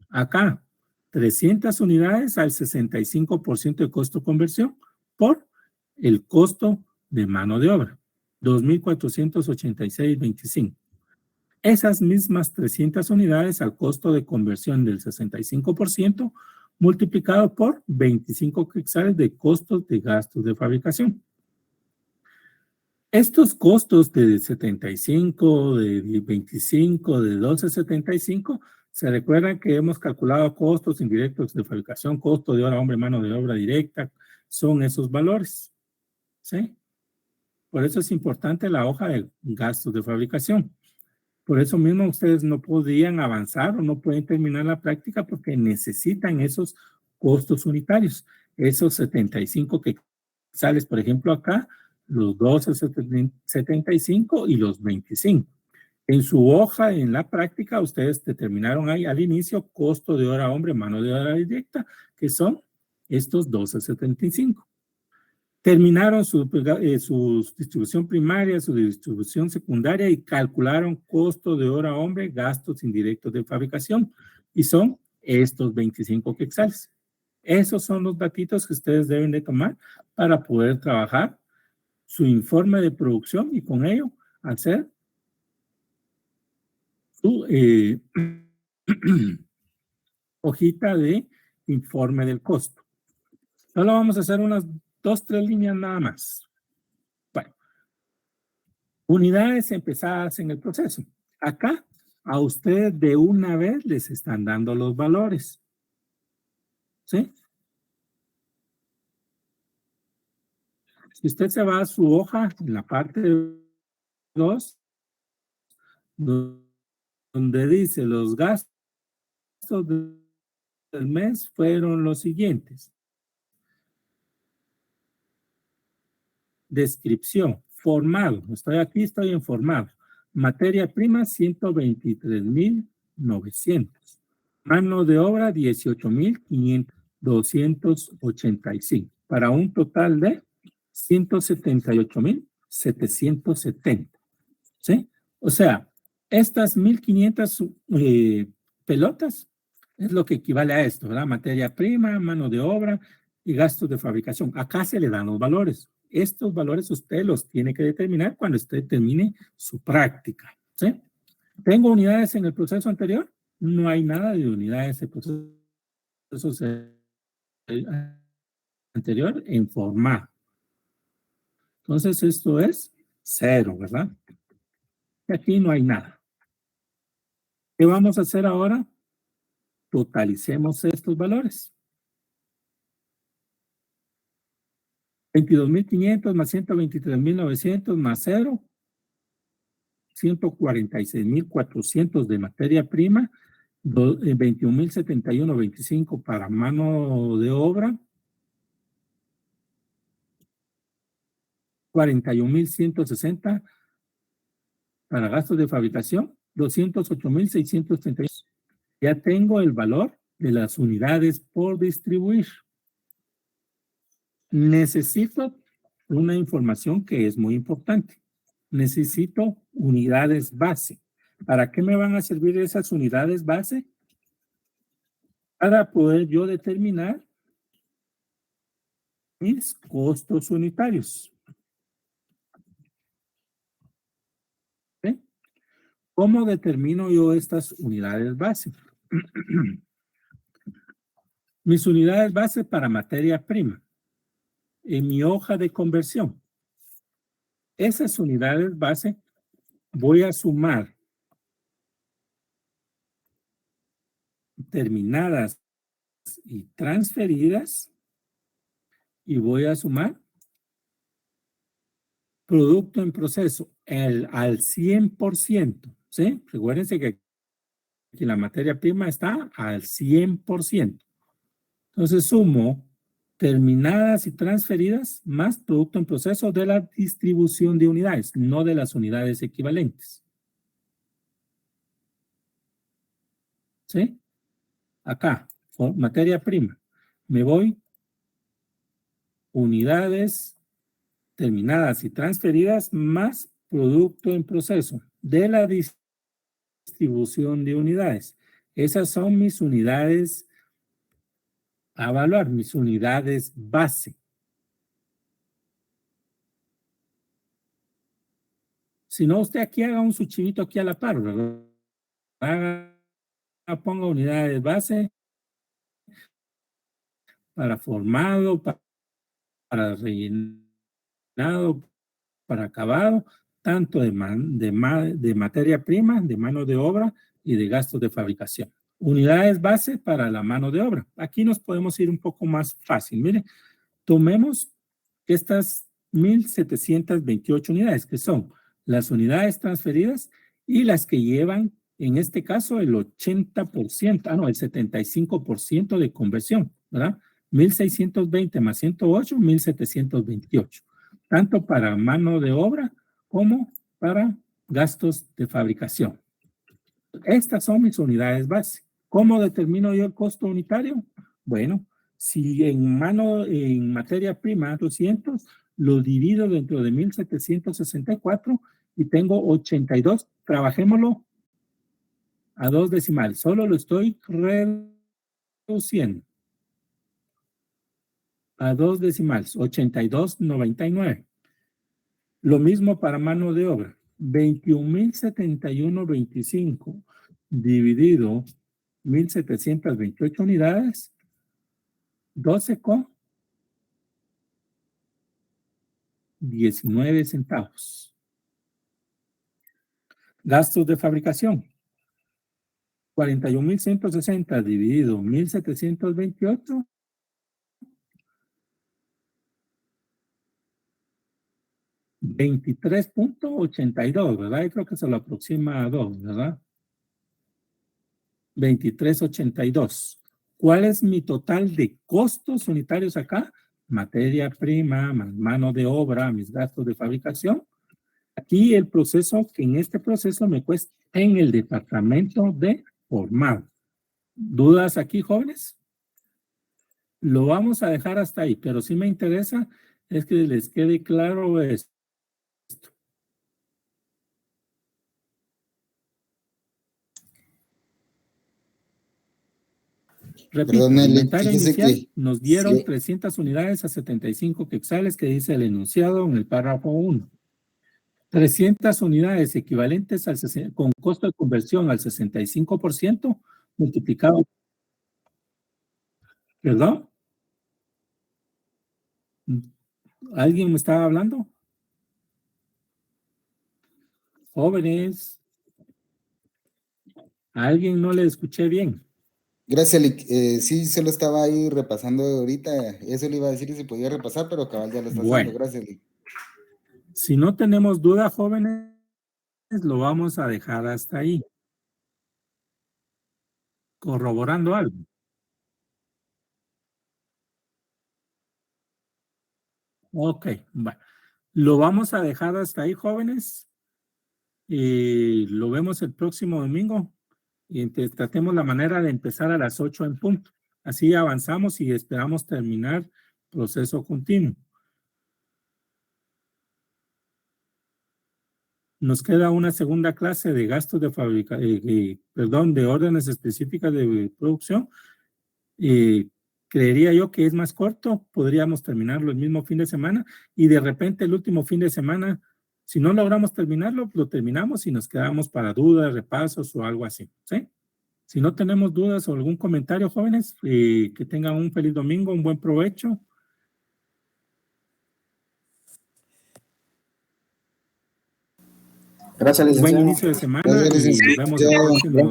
Acá, 300 unidades al 65% de costo de conversión por el costo de mano de obra, 2,486,25. Esas mismas 300 unidades al costo de conversión del 65% multiplicado por 25 quetzales de costos de gastos de fabricación. Estos costos de 75, de 25, de 12,75, se recuerdan que hemos calculado costos indirectos de fabricación, costo de hora hombre, mano de obra directa, son esos valores, ¿sí? Por eso es importante la hoja de gastos de fabricación. Por eso mismo ustedes no podían avanzar o no pueden terminar la práctica porque necesitan esos costos unitarios. Esos 75 quetzales, por ejemplo, acá, los 12,75 y los 25. En su hoja, en la práctica, ustedes determinaron ahí al inicio costo de hora hombre, mano de obra directa, que son estos 12,75. Terminaron su distribución primaria, su distribución secundaria y calcularon costo de hora hombre, gastos indirectos de fabricación y son estos 25 quetzales. Esos son los datitos que ustedes deben de tomar para poder trabajar su informe de producción y con ello hacer su hojita de informe del costo. Solo vamos a hacer unas 2-3 líneas nada más. Bueno, unidades empezadas en el proceso. Acá a ustedes de una vez les están dando los valores. ¿Sí? Si usted se va a su hoja, en la parte 2, donde dice los gastos del mes fueron los siguientes. Descripción, formado, estoy en formado. Materia prima, 123,900. Mano de obra, 18,285. Para un total de 178,770. ¿Sí? O sea, estas 1,500 pelotas es lo que equivale a esto, ¿verdad? Materia prima, mano de obra y gastos de fabricación. Acá se le dan los valores. Estos valores usted los tiene que determinar cuando usted termine su práctica, ¿sí? ¿Tengo unidades en el proceso anterior? No hay nada de unidades en el proceso anterior en formado. Entonces esto es 0, ¿verdad? Y aquí no hay nada. ¿Qué vamos a hacer ahora? Totalicemos estos valores. 22,500 más 123,900 más 0. 146,400 de materia prima. 21,071,25 para mano de obra. 41,160 para gastos de fabricación. 208,632. Ya tengo el valor de las unidades por distribuir. Necesito una información que es muy importante. Necesito unidades base. ¿Para qué me van a servir esas unidades base? para poder yo determinar mis costos unitarios. ¿Sí? ¿Cómo determino yo estas unidades base? Mis unidades base para materia prima. En mi hoja de conversión. Esas unidades base voy a sumar terminadas y transferidas y voy a sumar producto en proceso al 100%. ¿Sí? Recuérdense que aquí la materia prima está al 100%. Entonces sumo terminadas y transferidas más producto en proceso de la distribución de unidades, no de las unidades equivalentes. ¿Sí? Acá, materia prima. Me voy unidades terminadas y transferidas más producto en proceso de la distribución de unidades. Esas son mis unidades a evaluar, mis unidades base. Si no, usted aquí haga un su chivito aquí a la par, ¿verdad? Ponga unidades base para formado, para rellenado, para acabado, tanto de materia prima, de mano de obra y de gastos de fabricación. Unidades base para la mano de obra. Aquí nos podemos ir un poco más fácil. Mire, tomemos estas 1,728 unidades, que son las unidades transferidas y las que llevan, en este caso, el 80%, el 75% de conversión, ¿verdad? 1,620 más 108, 1,728. Tanto para mano de obra como para gastos de fabricación. Estas son mis unidades base. ¿Cómo determino yo el costo unitario? Bueno, si en materia prima 200, lo divido dentro de 1,764 y tengo 82. Trabajémoslo a 2 decimales. Solo lo estoy reduciendo a 2 decimales. 82,99. Lo mismo para mano de obra. 21,071.25 dividido 1,728 unidades. 12,19 centavos. Gastos de fabricación. 41,160 dividido 1,728. 23.82, ¿verdad? Yo creo que se lo aproxima a 2, ¿verdad? 23.82. ¿Cuál es mi total de costos unitarios acá? Materia prima, más mano de obra, mis gastos de fabricación. Aquí el proceso, que en este proceso me cuesta en el departamento de formado. ¿Dudas aquí, jóvenes? Lo vamos a dejar hasta ahí, pero sí me interesa es que les quede claro esto. Repito, el inventario inicial nos dieron 300 unidades a 75 quetzales que dice el enunciado en el párrafo 1. 300 unidades equivalentes con costo de conversión al 65% multiplicado. ¿Perdón? ¿Alguien me estaba hablando? Jóvenes. ¿A alguien no le escuché bien? Gracias, sí, se lo estaba ahí repasando ahorita. Eso le iba a decir si podía repasar, pero cabal ya lo está haciendo. Gracias, Lick. Si no tenemos duda, jóvenes, lo vamos a dejar hasta ahí. Corroborando algo. Ok, bueno. Lo vamos a dejar hasta ahí, jóvenes. Y lo vemos el próximo domingo. Y tratemos la manera de empezar a las 8 en punto. Así avanzamos y esperamos terminar proceso continuo. Nos queda una segunda clase de gastos de de órdenes específicas de producción creería yo que es más corto, podríamos terminarlo el mismo fin de semana y de repente el último fin de semana, si no logramos terminarlo, lo terminamos y nos quedamos para dudas, repasos o algo así, ¿sí? Si no tenemos dudas o algún comentario, jóvenes, que tengan un feliz domingo, un buen provecho. Gracias, licenciado. Buen inicio de semana. Gracias, y nos vemos el próximo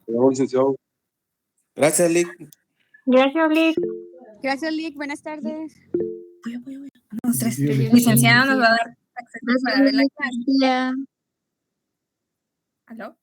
domingo. Gracias, Lick. Gracias, Lick. Gracias, Lick. Buenas tardes. Licenciado nos va a dar acceso para ver la clase. ¿Aló?